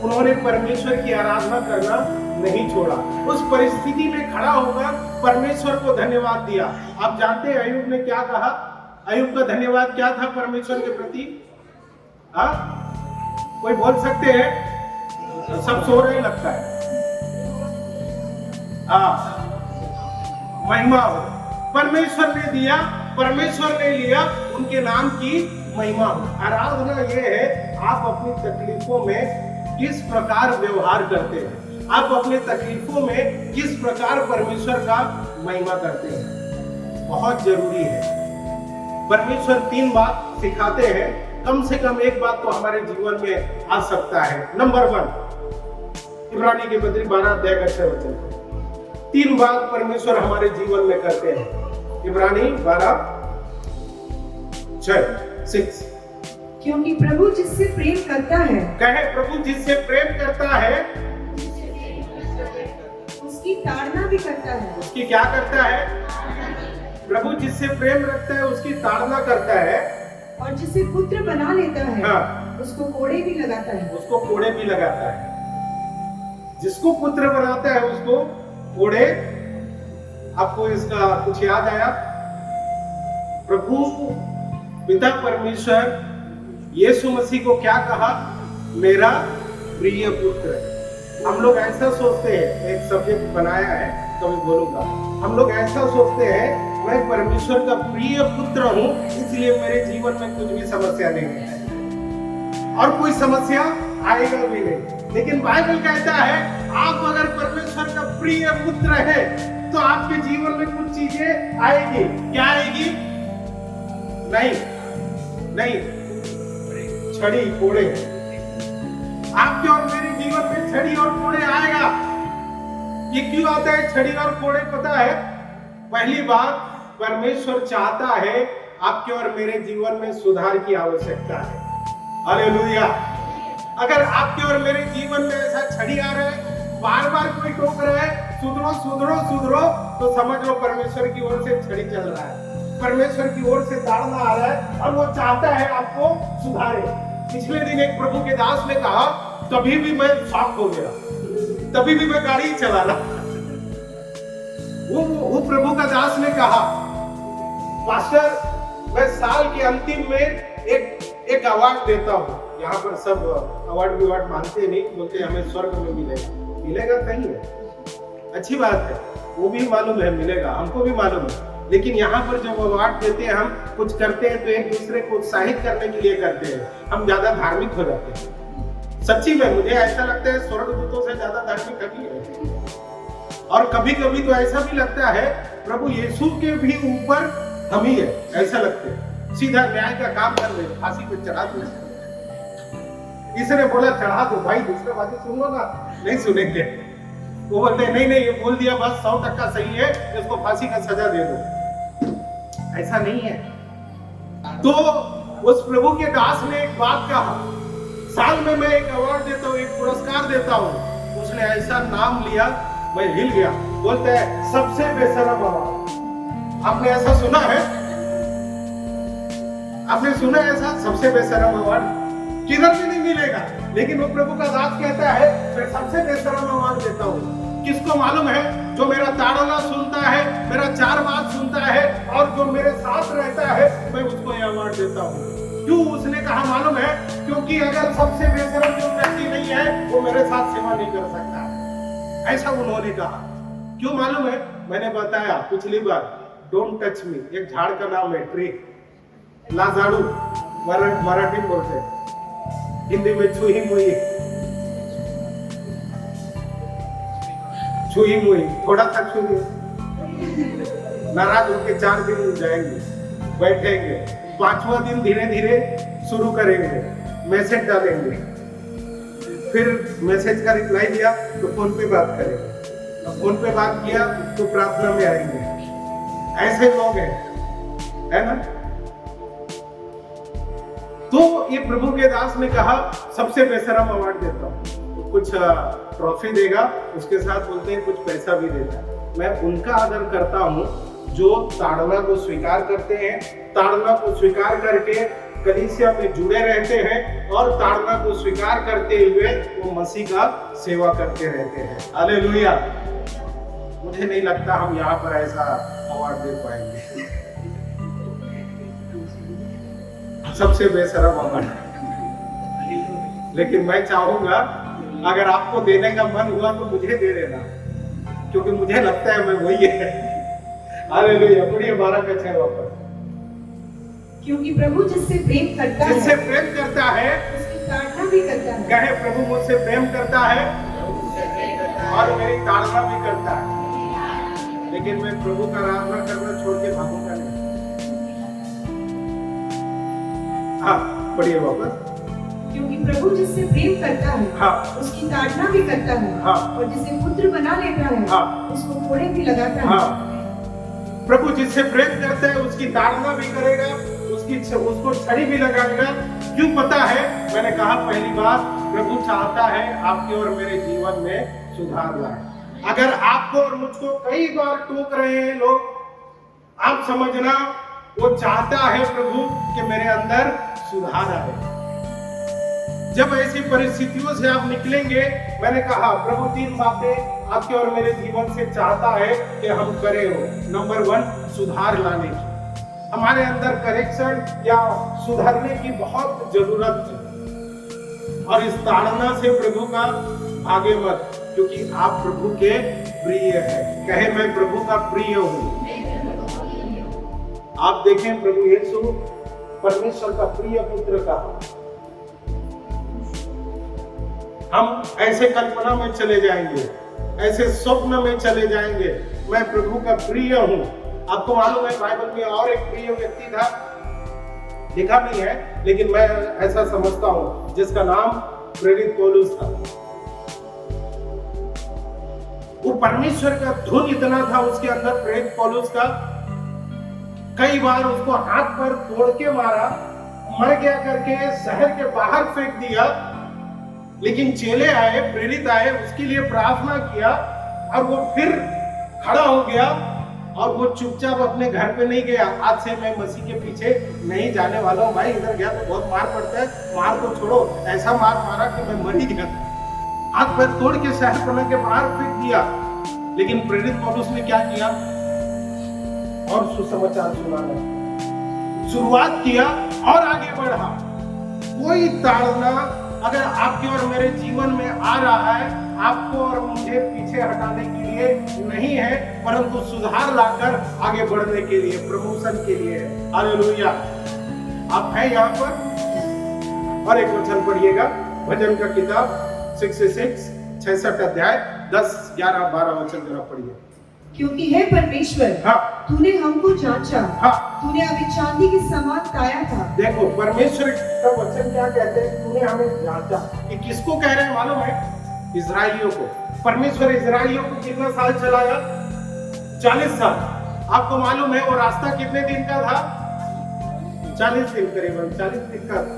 उन्होंने परमेश्वर की आराधना करना नहीं छोड़ा। उस परिस्थिति में खड़ा होकर परमेश्वर को धन्यवाद दिया। आप जानते हैं अय्यूब ने क्या कहा? अय्यूब का धन्यवाद क्या था परमेश्वर के प्रति? कोई बोल सकते हैं? सब सो रहे लगता है। महिमा हो, परमेश्वर ने दिया, परमेश्वर ने लिया, उनके नाम की महिमा हो। आराधना ये है, आप अपनी तकलीफों में किस प्रकार व्यवहार करते हैं, आप अपने तकलीफों में किस प्रकार परमेश्वर का महिमा करते हैं, बहुत जरूरी है। परमेश्वर 3 बात सिखाते हैं, कम से कम एक बात तो हमारे जीवन में आ सकता है। नंबर 1, इब्रानी की पत्री 12 अध्याय का 6 वचन। 3 बात परमेश्वर हमारे जीवन में करते हैं। इब्रानी 12:6। क्योंकि प्रभु जिससे प्रेम करता है, कहे प्रभु जिससे प्रेम करता है उसकी ताड़ना भी करता है। उसकी क्या करता है? प्रभु जिससे प्रेम रखता है उसकी ताड़ना करता है, और जिसे पुत्र बना लेता है उसको कोड़े भी लगाता है। उसको कोड़े भी लगाता है। जिसको पुत्र बनाता है उसको कोड़े। आपको इसका कुछ याद आया? प्रभु पिता परमेश्वर यीशु मसीह को क्या कहा? मेरा प्रिय पुत्र। हम लोग ऐसा सोचते हैं, एक सब्जेक्ट बनाया है कभी बोलूंगा, हम लोग ऐसा सोचते हैं मैं परमेश्वर का प्रिय पुत्र हूं इसलिए मेरे जीवन में कुछ भी समस्या नहीं है और कोई समस्या आएगा भी नहीं। लेकिन बाइबल कहता है आप अगर परमेश्वर का प्रिय पुत्र है तो आपके जीवन में कुछ चीजें आएगी। क्या आएगी? नहीं, छड़ी कोड़े। आपके और मेरे जीवन में छड़ी और कोड़े आएगा। ये क्यों आता है छड़ी और कोड़े? पता है, पहली बात परमेश्वर चाहता है आपके और मेरे जीवन में सुधार की आवश्यकता है। हालेलुया। अगर आपके और मेरे जीवन में ऐसा छड़ी आ रहा है, बार बार कोई टोक रहा है सुधरो सुधरो सुधरो, तो समझ लो परमेश्वर की ओर से छड़ी चल रहा है, परमेश्वर की ओर से ताड़ना आ रहा है और वो चाहता है आपको सुधारे। पिछले दिन एक प्रभु के दास ने कहा तभी भी मैं शॉक हो गया, तभी भी मैं गाड़ी चला रहा। वो प्रभु का दास ने कहा पास्टर मैं साल के अंतिम में एक अवार्ड देता हूँ। यहाँ पर सब अवार्ड मानते नहीं, बोलते हमें स्वर्ग में मिलेगा कहीं है, अच्छी बात है, वो भी मालूम है मिलेगा, हमको भी मालूम है। लेकिन यहाँ पर जब अवार्ड देते हैं, हम कुछ करते हैं तो एक दूसरे को उत्साहित करने के लिए करते हैं, हम ज्यादा धार्मिक हो जाते हैं। सच्ची में मुझे ऐसा लगता है स्वर्गदूतों से ज्यादा धार्मिक कभी है। और कभी कभी तो ऐसा भी लगता है प्रभु यीशु के भी ऊपर हम ही है, ऐसा लगता है। सीधा न्याय का काम कर रहे, फांसी पे चढ़ा दो। इसने बोला चढ़ा दो भाई, दूसरा बात सुन लो ना, नहीं सुनेंगे। वो बोलते नहीं ये बोल दिया बस 100% सही है, इसको फांसी का सजा दे दो। ऐसा नहीं है। तो उस प्रभु के दास ने एक बात कहा, साल में मैं एक अवार्ड देता हूँ, एक पुरस्कार देता हूँ। उसने ऐसा नाम लिया, मैं हिल गया। बोलते हैं सबसे बेशरम अवार्ड। आपने ऐसा सुना है? आपने सुना ऐसा सबसे बेशरम अवार्ड? किधर भी नहीं मिलेगा। लेकिन वो प्रभु का दास कहता है मैं सबसे बेशरम अवार्ड देता हूँ। किसको मालूम है? जो मेरा ताड़ना सुनता है, मेरा 4 बात सुनता है और जो मेरे साथ रहता है, मैं उसको ये अवार्ड देता हूँ। क्यों उसने कहा मालूम है? क्योंकि अगर सबसे बेशरम जो व्यक्ति नहीं है वो मेरे साथ सेवा नहीं कर सकता, ऐसा उन्होंने कहा। क्यों मालूम है? मैंने बताया पिछली बार, डोंट टच मी, एक झाड़ का नाम है ट्री, लाजाड़ू मराठी बोलते हैं, हिंदी में छुई मुई, छुई मुई, थोड़ा सा छुई, नाराज होकर 4 दिन जाएंगे, बैठेंगे, 5वां दिन धीरे धीरे शुरू करेंगे, मैसेज डालेंगे, फिर मैसेज का रिप्लाई दिया तो फोन पे बात करेंगे, फोन पे बात किया तो प्रार्थना में आएंगे। ऐसे लोग हैं, है ना? तो ये प्रभु के दास ने कहा सबसे बेशरम अवार्ड देता हूँ, कुछ ट्रॉफी देगा, उसके साथ बोलते हैं कुछ पैसा भी देता है। मैं उनका आदर करता हूँ जो ताड़ना को स्वीकार करते हैं, ताड़ना को स्वीकार करके कलीसिया में जुड़े रहते हैं और ताड़ना को स्वीकार करते हुए वो मसीह का सेवा करते रहते हैं। हालेलुया। मुझे नहीं लगता हम यहाँ पर ऐसा अवार्ड दे पाएंगे, सबसे बेशरम अवार्ड। लेकिन मैं चाहूंगा अगर आपको देने का मन हुआ तो मुझे दे देना, क्योंकि मुझे लगता है मैं वही है। हालेलुया। पढ़िए 12 का 6 वापस। क्योंकि प्रभु जिससे प्रेम करता है उसकी ताड़ना भी करता है। कहे प्रभु मुझसे प्रेम करता है और मेरी ताड़ना भी करता है। लेकिन मैं प्रभु का आराधना करना छोड़ के भागूंगा नहीं। हाँ पढ़िए वापस। क्योंकि प्रभु जिससे प्रेम करता है हाँ, उसकी ताड़ना भी करता है हाँ, और जिसे पुत्र बना लेता है हाँ, उसको कोड़े भी लगाता हाँ, है। प्रभु जिससे प्रेम करता है उसकी ताड़ना भी करेगा, उसको छड़ी भी लगाएगा। क्यों पता है? मैंने कहा पहली बात, प्रभु चाहता है आपके और मेरे जीवन में सुधार लाए। अगर आपको और मुझको कई बार टोक रहे हैं लोग, आप समझना वो चाहता है प्रभु कि मेरे अंदर सुधार आए। जब ऐसी परिस्थितियों से आप निकलेंगे, मैंने कहा प्रभु 3 बातें आपके और मेरे जीवन से चाहता है कि हम करें हो। नंबर 1 सुधार लाने की। हमारे अंदर करेक्शन या सुधरने की बहुत जरूरत है। और इस ताड़ना से प्रभु का भागे मत, क्योंकि आप प्रभु के प्रिय हैं। कहे मैं प्रभु का प्रिय हूं। आप देखें प्रभु यीशु परमेश्वर का प्रिय पुत्र कहा। हम ऐसे कल्पना में चले जाएंगे, ऐसे स्वप्न में चले जाएंगे, मैं प्रभु का प्रिय हूं। आपको मालूम है बाइबल में और एक प्रिय व्यक्ति था, लिखा नहीं है लेकिन मैं ऐसा समझता हूं, जिसका नाम प्रेरित पौलुस था। वो परमेश्वर का धुन इतना था उसके अंदर, प्रेरित पौलुस का, कई बार उसको हाथ पर तोड़ के मारा, मर गया करके शहर के बाहर फेंक दिया। लेकिन चेले आए, प्रेरित आए, उसके लिए प्रार्थना किया और वो फिर खड़ा हो गया और वो चुपचाप अपने घर पे नहीं गया। आज से मैं मसीह के पीछे नहीं जाने वाला हूँ। भाई इधर गया तो बहुत मार पड़ता है, मार तो छोड़ो, ऐसा मार मारा कि मैं मर ही गया। हाथ पैर तोड़ के शहर पना के बाहर फेंक दिया। लेकिन प्रेरित पौलुस ने क्या किया? और सुसमाचार सुनाना शुरुआत किया और आगे बढ़ा। कोई ताड़ना अगर आपके और मेरे जीवन में आ रहा है, आपको और मुझे पीछे हटाने के लिए नहीं है, परंतु सुधार लाकर आगे बढ़ने के लिए, प्रमोशन के लिए है। हालेलुया। आप हैं यहाँ पर? और एक वचन पढ़िएगा, भजन का किताब 66 अध्याय 10, 11, 12 वचन जरा पढ़िए। क्योंकि हे परमेश्वर, हाँ, तूने हमको जांचा, हाँ, तूने अभी चांदी के समान ताया था। देखो परमेश्वर का वचन क्या कहते हैं? तूने हमें जांचा। ये किसको कह रहे हैं मालूम है? इजराइलियों को। परमेश्वर इजराइलियों को कितना साल चलाया? 40 साल। आपको मालूम है वो रास्ता कितने दिन का था? 40 दिन, करीबन 40 दिन का था।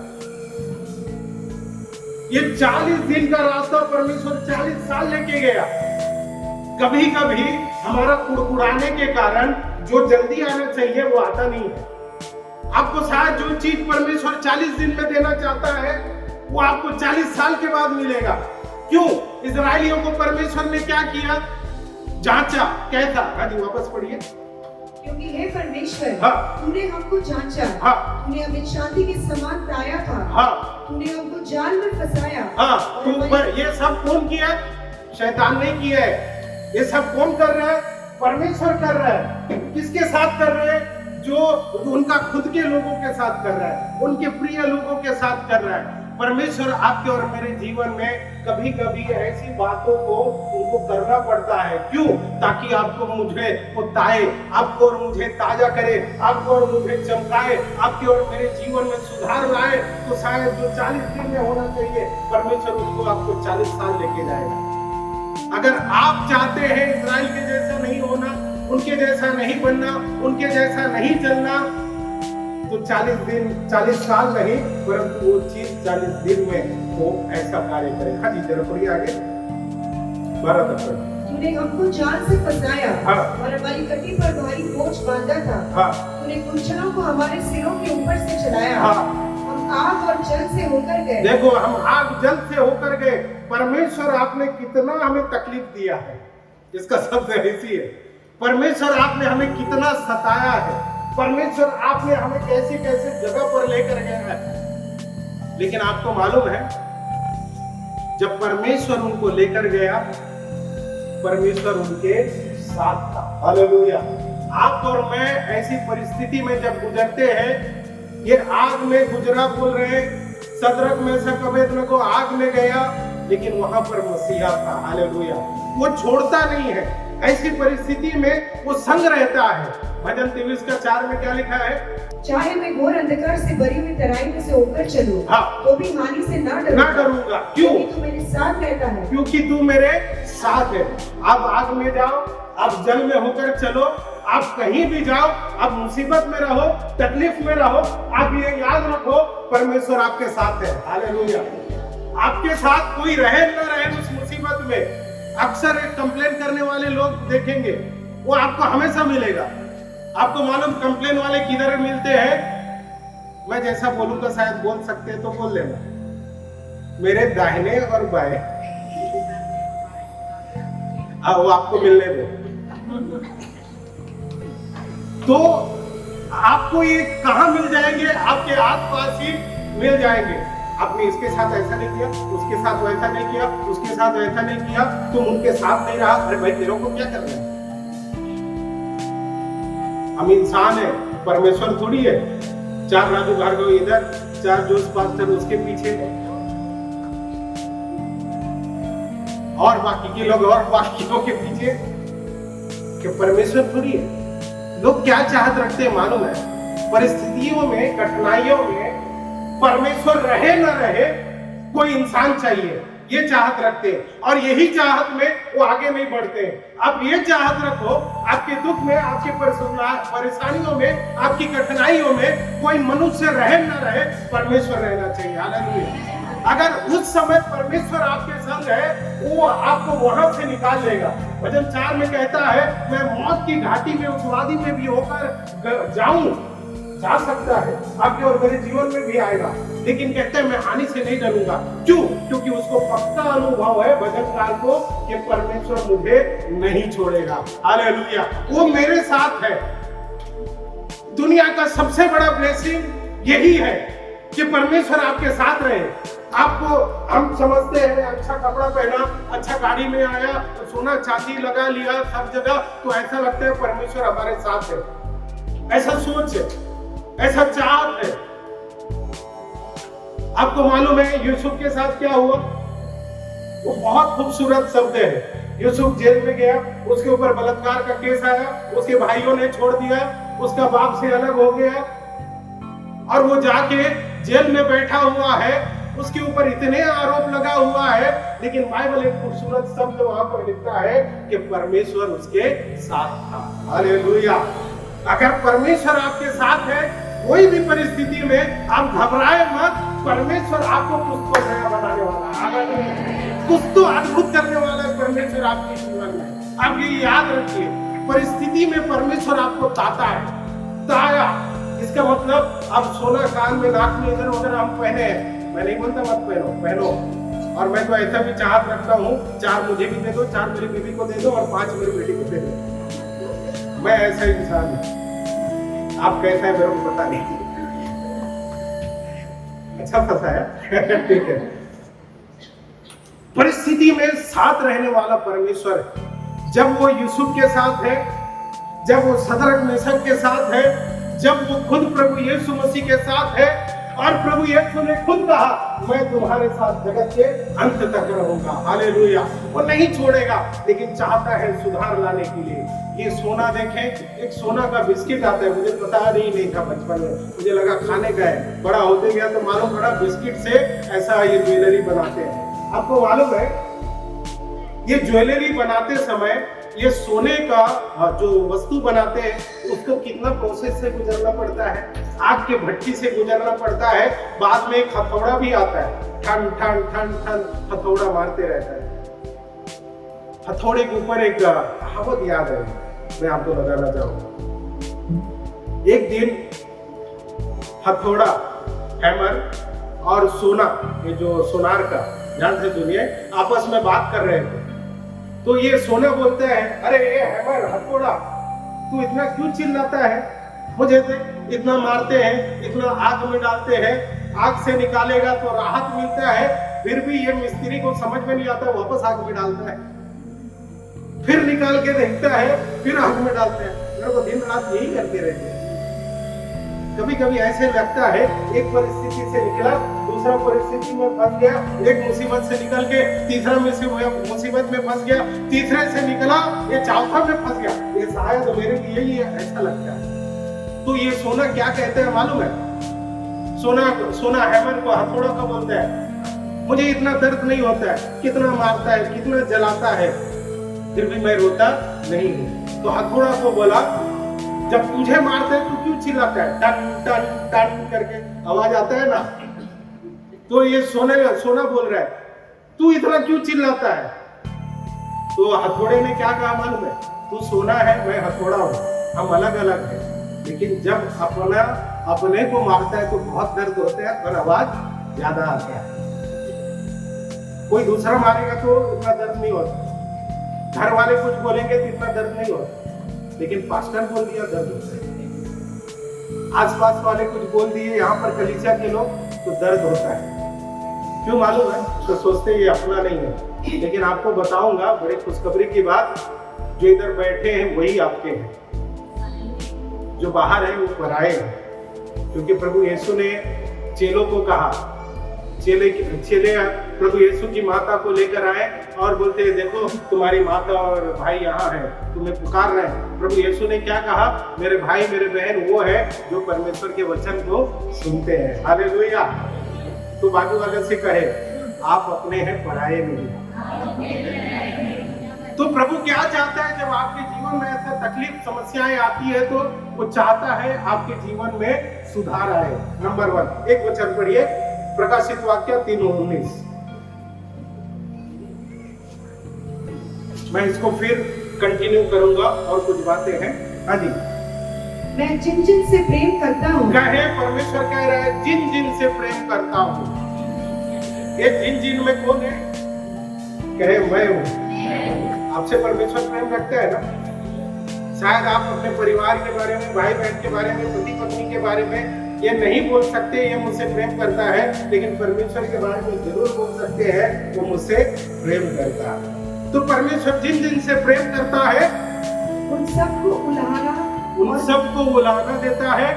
ये 40 दिन का रास्ता परमेश्वर 40 साल लेके गया। कभी कभी हमारा कुड़कुड़ाने के कारण जो जल्दी आना चाहिए वो आता नहीं है। आपको शायद जो चीज परमेश्वर 40 दिन में देना चाहता है वो आपको 40 साल के बाद मिलेगा। क्यों? इजराइलियों को परमेश्वर ने क्या किया? जांचा। कैसा? हाँ जी, वापस पढ़िए। क्योंकि हे परमेश्वर, हाँ, तूने हमको जांचा, हाँ, तूने हमें चांदी के समान ताया था, हाँ, तूने हमको जाल में फंसाया। हाँ, तू पर ये सब कौन किया? शैतान नहीं किया है। ये सब कौन कर रहा है? परमेश्वर कर रहा है। किसके साथ कर रहे हैं? जो उनका खुद के लोगों के साथ कर रहा है, उनके प्रिय लोगों के साथ कर रहा है। परमेश्वर आपके और मेरे जीवन में कभी कभी ऐसी बातों को उनको करना पड़ता है। क्यों? ताकि आपको मुझे उताए, आपको और मुझे ताजा करे, आपको और मुझे चमकाए, आपके और मेरे जीवन में सुधार लाए। तो शायद जो 40 दिन में होना चाहिए, परमेश्वर उसको आपको 40 साल लेके जाएगा। अगर आप चाहते हैं इजराइल के जैसा नहीं होना, उनके जैसा नहीं बनना, उनके जैसा नहीं चलना, तो 40 दिन, 40 साल नहीं, परंतु वो चीज 40 दिन में वो ऐसा कार्य करे। हाँ जी, जरा पढ़िए आगे 12 तक। तूने हमको जाल से फंसाया, हाँ, और हमारी कटी पर भारी बोझ बांधा था। हाँ, तूने गुलशनों को हमारे सिरों के ऊपर से चलाया। हाँ, हम आग और जल से होकर गए। देखो हम आग जल से होकर गए। परमेश्वर आपने कितना हमें तकलीफ दिया है, इसका शब्द ऐसी है। परमेश्वर आपने हमें कितना सताया है। परमेश्वर आपने हमें कैसी कैसी जगह पर लेकर गया है। लेकिन आपको मालूम है, जब परमेश्वर उनको लेकर गया, परमेश्वर उनके साथ था। हालेलुया। आप और मैं ऐसी परिस्थिति में जब गुजरते हैं, ये आग में गुजरा बोल रहे, सदरक में से अबेदनगो आग में गया, लेकिन वहां पर मसीहा था। हालेलुया। वो छोड़ता नहीं है। ऐसी परिस्थिति में वो संग रहता है। भजन 23:4 में क्या लिखा है? चाहे मैं घोर अंधकार से भरी हुई तराई में से होकर चलूं, हाँ, तो भी हानि से ना डरूंगा। क्यों? क्योंकि तू मेरे साथ रहता है। क्योंकि तू मेरे साथ है। आप आग में जाओ, आप जल में होकर चलो, आप कहीं भी जाओ, आप मुसीबत में रहो, तकलीफ में रहो, आप ये याद रखो, परमेश्वर आपके साथ है। हालेलुया। आपके साथ कोई रहे न रहे उस मुसीबत में, अक्सर एक कंप्लेन करने वाले लोग देखेंगे, वो आपको हमेशा मिलेगा। आपको मालूम कंप्लेन वाले किधर मिलते हैं? मैं जैसा बोलूंगा शायद बोल सकते हैं तो बोल लेना, मेरे दाहिने और बाएं। वो आपको मिलने दो। तो आपको ये कहाँ मिल जाएंगे? आपके आसपास ही मिल जाएंगे। आपने इसके साथ ऐसा नहीं किया, उसके साथ वैसा नहीं किया, उसके साथ वैसा नहीं किया, तुम उनके साथ नहीं रहा, अरे भाई तेरे को क्या करना है? हम इंसान है, परमेश्वर थोड़ी है। 4 राजू भार्गव इधर, 4 जोश पास्टर उसके पीछे, और बाकी के लोग और बाकियों के पीछे, कि परमेश्वर थोड़ी है। लोग क्या चाहत रखते हैं मालूम है? परिस्थितियों में, कठिनाइयों में परमेश्वर रहे न रहे, कोई इंसान चाहिए, ये चाहत रखते हैं। और यही चाहत में वो आगे नहीं बढ़ते हैं। आप ये चाहत रखो, आपके दुख में, आपके परेशानियों में, आपकी कठिनाइयों में कोई मनुष्य रहे न रहे, परमेश्वर रहना चाहिए। हालेलुया। अगर उस समय परमेश्वर आपके संग है, वो आपको वहां से निकाल लेगा। भजन 4 में कहता है, मैं मौत की घाटी में, उस वादी में भी होकर जाऊं, जा सकता है, आपके और मेरे जीवन में भी आएगा, लेकिन कहते हैं मैं हानि से नहीं डरूंगा। क्यों? क्योंकि उसको पक्का अनुभव है भजनकार को कि परमेश्वर मुझे नहीं छोड़ेगा। हालेलुया। वो मेरे साथ है। दुनिया का सबसे बड़ा ब्लेसिंग यही है कि परमेश्वर आपके साथ रहे। आपको, हम समझते हैं अच्छा कपड़ा पहना, अच्छा गाड़ी में आया, सोना चांदी लगा लिया सब जगह, तो ऐसा लगता है परमेश्वर हमारे साथ है। ऐसा सोच है, ऐसा चाहत है। आपको मालूम है यूसुफ के साथ क्या हुआ? वो बहुत खूबसूरत शब्द है। यूसुफ जेल में गया, उसके ऊपर बलात्कार का केस आया, उसके भाइयों ने छोड़ दिया, उसका बाप से अलग हो गया, और वो जाके जेल में बैठा हुआ है, उसके ऊपर इतने आरोप लगा हुआ है, लेकिन बाइबल एक खूबसूरत शब्द वहां पर लिखता है कि परमेश्वर उसके साथ था। हालेलुया। अगर परमेश्वर आपके साथ है, कोई भी परिस्थिति में आप घबराए मत। परमेश्वर आपको कुछ तो नया बनाने वाला है, कुछ तो अद्भुत करने वाला है परमेश्वर आपके जीवन में। आप ये याद रखिए, परिस्थिति में परमेश्वर आपको ताता है, ताया। इसका मतलब अब सोना कान में, नाक में, इधर उधर हम पहने हैं, मैं नहीं बोलता मत पहनो, पहनो। और मैं तो ऐसा भी चाहत रखता हूँ, 4 मुझे भी दे दो, 4 मेरी बीवी को दे दो, और 5 मेरी बेटी को दे दो। मैं ऐसा इंसान हूँ। आप कैसा है मेरे को पता नहीं। अच्छा फंसा है। ठीक है। परिस्थिति में साथ रहने वाला परमेश्वर है। जब वो यूसुफ के साथ है, जब वो सदरक मेशक के साथ है, जब वो खुद प्रभु यीशु मसीह के साथ है, और प्रभु यीशु ने खुद कहा, मैं तुम्हारे साथ जगत के अंत तक रहूंगा। हालेलुया। वो नहीं छोड़ेगा, लेकिन चाहता है सुधार लाने के लिए। ये सोना देखें, एक सोना का बिस्किट आता है, मुझे पता नहीं था बचपन में, मुझे लगा खाने का है। बड़ा होते गया तो मालूम पड़ा बिस्किट से ऐसा ये ज्वेलरी बनाते हैं। आपको मालूम है ये ज्वेलरी बनाते समय ये सोने का जो वस्तु बनाते हैं, उसको कितना प्रोसेस से गुजरना पड़ता है, आग के भट्टी से गुजरना पड़ता है। बाद में एक हथौड़ा भी आता है, ठन ठन ठन ठन हथौड़ा मारते रहता है। हथौड़े के ऊपर एक कहावत याद है, मैं आपको बताना चाहूंगा। एक दिन हथौड़ा, हैमर और सोना, ये जो सोनार का, ध्यान से सुनिए, आपस में बात कर रहे थे। तो ये सोना बोलता है, अरे ये हैमर, हथौड़ा, तू इतना क्यों चिल्लाता है? मुझे इतना मारते हैं, इतना आग में डालते हैं, आग से निकालेगा तो राहत मिलता है, फिर भी ये मिस्त्री को समझ में नहीं आता, वापस आग में डालता है, फिर निकाल के देखता है, फिर आग में डालते हैं। मेरे को दिन रात यही करते रहते हैं। कभी कभी ऐसे लगता है एक परिस्थिति से निकला, दूसरा परिस्थिति में फंस गया, एक मुसीबत से निकल के तीसरा मुसीबत में फंस गया, तीसरे से निकला, ये चौथा में फंस गया। ये शायद मेरे लिए ही ऐसा लगता है। तो ये सोना क्या कहते हैं मालूम है? सोना हैमर को हथौड़ा का बोलता है। मुझे इतना दर्द नहीं होता है, कितना मारता है, कितना जलाता है, फिर भी मैं रोता नहीं हूँ। तो हथौड़ा को बोला, जब तुझे मारते हैं तो क्यों चिल्लाता है? टन टन टन करके आवाज आता है ना। तो ये सोना बोल रहा है, तू इतना क्यों चिल्लाता है? तो हथौड़े ने क्या कहा मालूम है? तू सोना है, मैं हथौड़ा हूँ, हम अलग अलग हैं, लेकिन जब अपने को मारता है तो बहुत दर्द होता है और आवाज ज्यादा आता है। कोई दूसरा मारेगा तो इतना दर्द नहीं होता, घर वाले कुछ बोलेंगे तो इतना दर्द नहीं होता, लेकिन पास्टर बोल दिया दर्द होता है। आसपास वाले कुछ बोल दिए यहाँ पर कलीसिया के लोग, तो दर्द होता है। क्यों मालूम है? तो सोचते ये अपना नहीं है। लेकिन आपको बताऊंगा बड़े खुशखबरी की बात, जो इधर बैठे हैं वही आपके हैं, जो बाहर है वो पराए हैं। क्योंकि प्रभु यीशु ने चेलों को कहा, चेले प्रभु यीशु की माता को लेकर आए और बोलते हैं देखो तुम्हारी माता और भाई यहाँ है, तुम्हें पुकार रहे हैं। प्रभु यीशु ने क्या कहा? मेरे भाई मेरे बहन वो है जो परमेश्वर के वचन को सुनते हैं। हालेलुया। तो बाजू वाले से कहे आप अपने हैं, पराये नहीं। तो प्रभु क्या चाहता है? जब आपके जीवन में ऐसा तकलीफ समस्याएं आती है तो वो चाहता है आपके जीवन में सुधार आए। नंबर 1, एक वचन पढ़िए, प्रकाशित वाक्य 3:19। मैं इसको फिर कंटिन्यू करूंगा और कुछ बातें हैं। हाँ जी। मैं जिन जिन से प्रेम करता हूँ, कहे परमेश्वर कह रहा है जिन जिन से प्रेम करता हूँ। ये जिन जिन में कौन है? कहे मैं हूँ। आपसे परमेश्वर प्रेम रखता है ना। शायद आप अपने परिवार के बारे में, भाई बहन के बारे में, पति पत्नी के बारे में ये नहीं बोल सकते ये मुझसे प्रेम करता है, लेकिन परमेश्वर के बारे में जरूर बोल सकते हैं वो मुझसे प्रेम करता है। तो परमेश्वर जिन जिन से प्रेम करता है उन सबको उलाहना देता है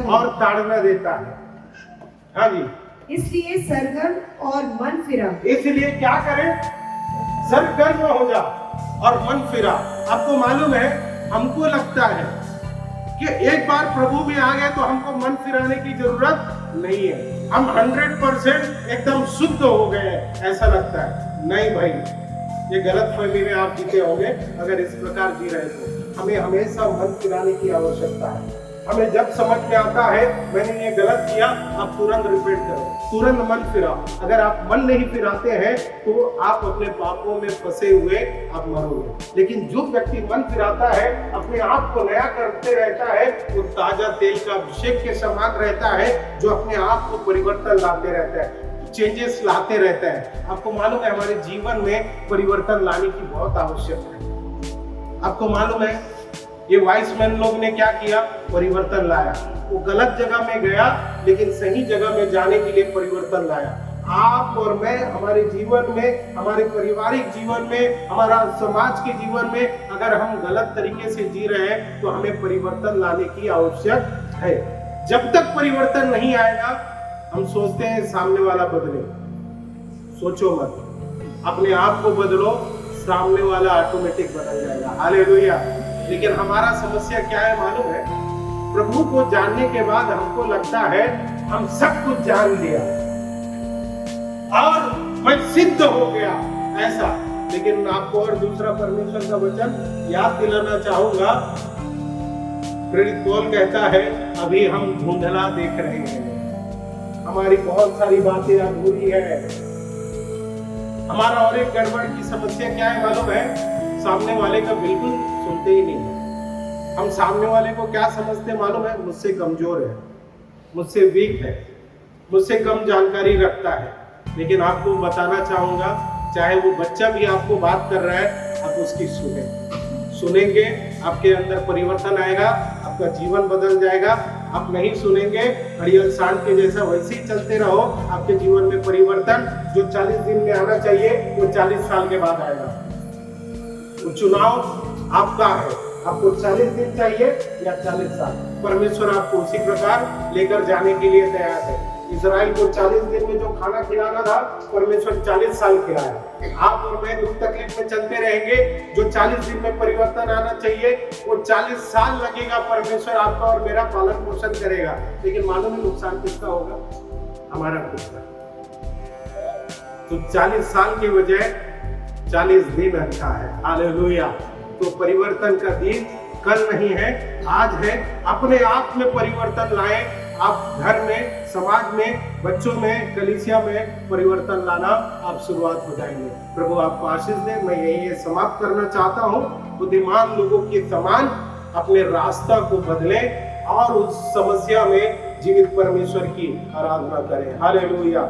और ताड़ना देता है। हाँ जी। इसलिए सरगर्म और मन फिरा। इसलिए क्या करें? सरगर्म हो जा और मन फिरा। आपको मालूम है, हमको लगता है कि एक बार प्रभु में आ गए तो हमको मन फिराने की जरूरत नहीं है, हम 100% एकदम शुद्ध हो गए हैं, ऐसा लगता है। नहीं भाई, ये गलत फहमी में आप जीते होंगे अगर इस प्रकार जी रहे तो। हमें हमेशा मन फिराने की आवश्यकता है। हमें जब समझ में आता है मैंने ये गलत किया, आप तुरंत रिपीट करो, तुरंत मन फिराओ। अगर आप मन नहीं फिराते हैं तो आप अपने पापों में फंसे हुए आप मरोगे। लेकिन जो व्यक्ति मन फिराता है, अपने आप को नया करते रहता है, वो ताजा तेल का अभिषेक के समान रहता है, जो अपने आप को परिवर्तन लाते रहता है, चेंजेस लाते रहता है। आपको मालूम है हमारे जीवन में परिवर्तन लाने की बहुत आवश्यकता है। आपको मालूम है ये वाइस मैन लोग ने क्या किया? परिवर्तन लाया। वो गलत जगह में गया लेकिन सही जगह में जाने के लिए परिवर्तन लाया। आप और मैं हमारे जीवन में, हमारे पारिवारिक जीवन में, हमारा समाज के जीवन में अगर हम गलत तरीके से जी रहे हैं तो हमें परिवर्तन लाने की आवश्यकता है। जब तक परिवर्तन नहीं आएगा हम सोचते हैं सामने वाला बदले। सोचो मत, अपने आप को बदलो, सामने वाला ऑटोमेटिक बदल जाएगा। हालेलुया। लेकिन हमारा समस्या क्या है मालूम है? प्रभु को जानने के बाद हमको लगता है हम सब कुछ जान लिया और मैं सिद्ध हो गया ऐसा। लेकिन आपको और दूसरा परमेश्वर का वचन याद दिलाना चाहूंगा। प्रेरित पौल कहता है अभी हम धुंधला देख रहे हैं, हमारी बहुत सारी बातें अधूरी है। हमारा और एक गड़बड़ की समस्या क्या है मालूम है? सामने वाले का बिल्कुल सुनते ही नहीं है। हम सामने वाले को क्या समझते मालूम है? मुझसे कमजोर है, मुझसे वीक है, मुझसे कम जानकारी रखता है। लेकिन आपको बताना चाहूंगा, चाहे वो बच्चा भी आपको बात कर रहा है, आप उसकी सुनेंगे, आपके अंदर परिवर्तन आएगा, आपका जीवन बदल जाएगा। आप नहीं सुनेंगे, हरियल सांड के जैसा वैसे ही चलते रहो, आपके जीवन में परिवर्तन जो 40 दिन में आना चाहिए वो 40 साल के बाद आएगा। तो चुनाव आपका है, आपको 40 दिन चाहिए या 40 साल। परमेश्वर आपको उसी प्रकार लेकर जाने के लिए तैयार है। इजराइल को 40 दिन में जो खाना खिलाना था, परमेश्वर 40 साल खिलाया। आप और मैं दुख तकलीफ में चलते रहेंगे, जो 40 दिन में परिवर्तन आना चाहिए वो 40 साल लगेगा। परमेश्वर आपका और मेरा पालन पोषण करेगा। लेकिन मालूम है नुकसान किसका होगा? हमारा खुद का। तो 40 साल की बजाय 40 दिन अच्छा है। हालेलुया। तो परिवर्तन का दिन कल नहीं है, आज है। अपने आप में परिवर्तन लाएं। आप घर में, समाज में, बच्चों में, कलीसिया में परिवर्तन लाना आप शुरुआत हो जाएंगे। प्रभु आपको आशीष दे। मैं यही समाप्त करना चाहता हूँ। बुद्धिमान लोगों के समान अपने रास्ता को बदलें और उस समस्या में जीवित परमेश्वर की आराधना करें। हालेलुया।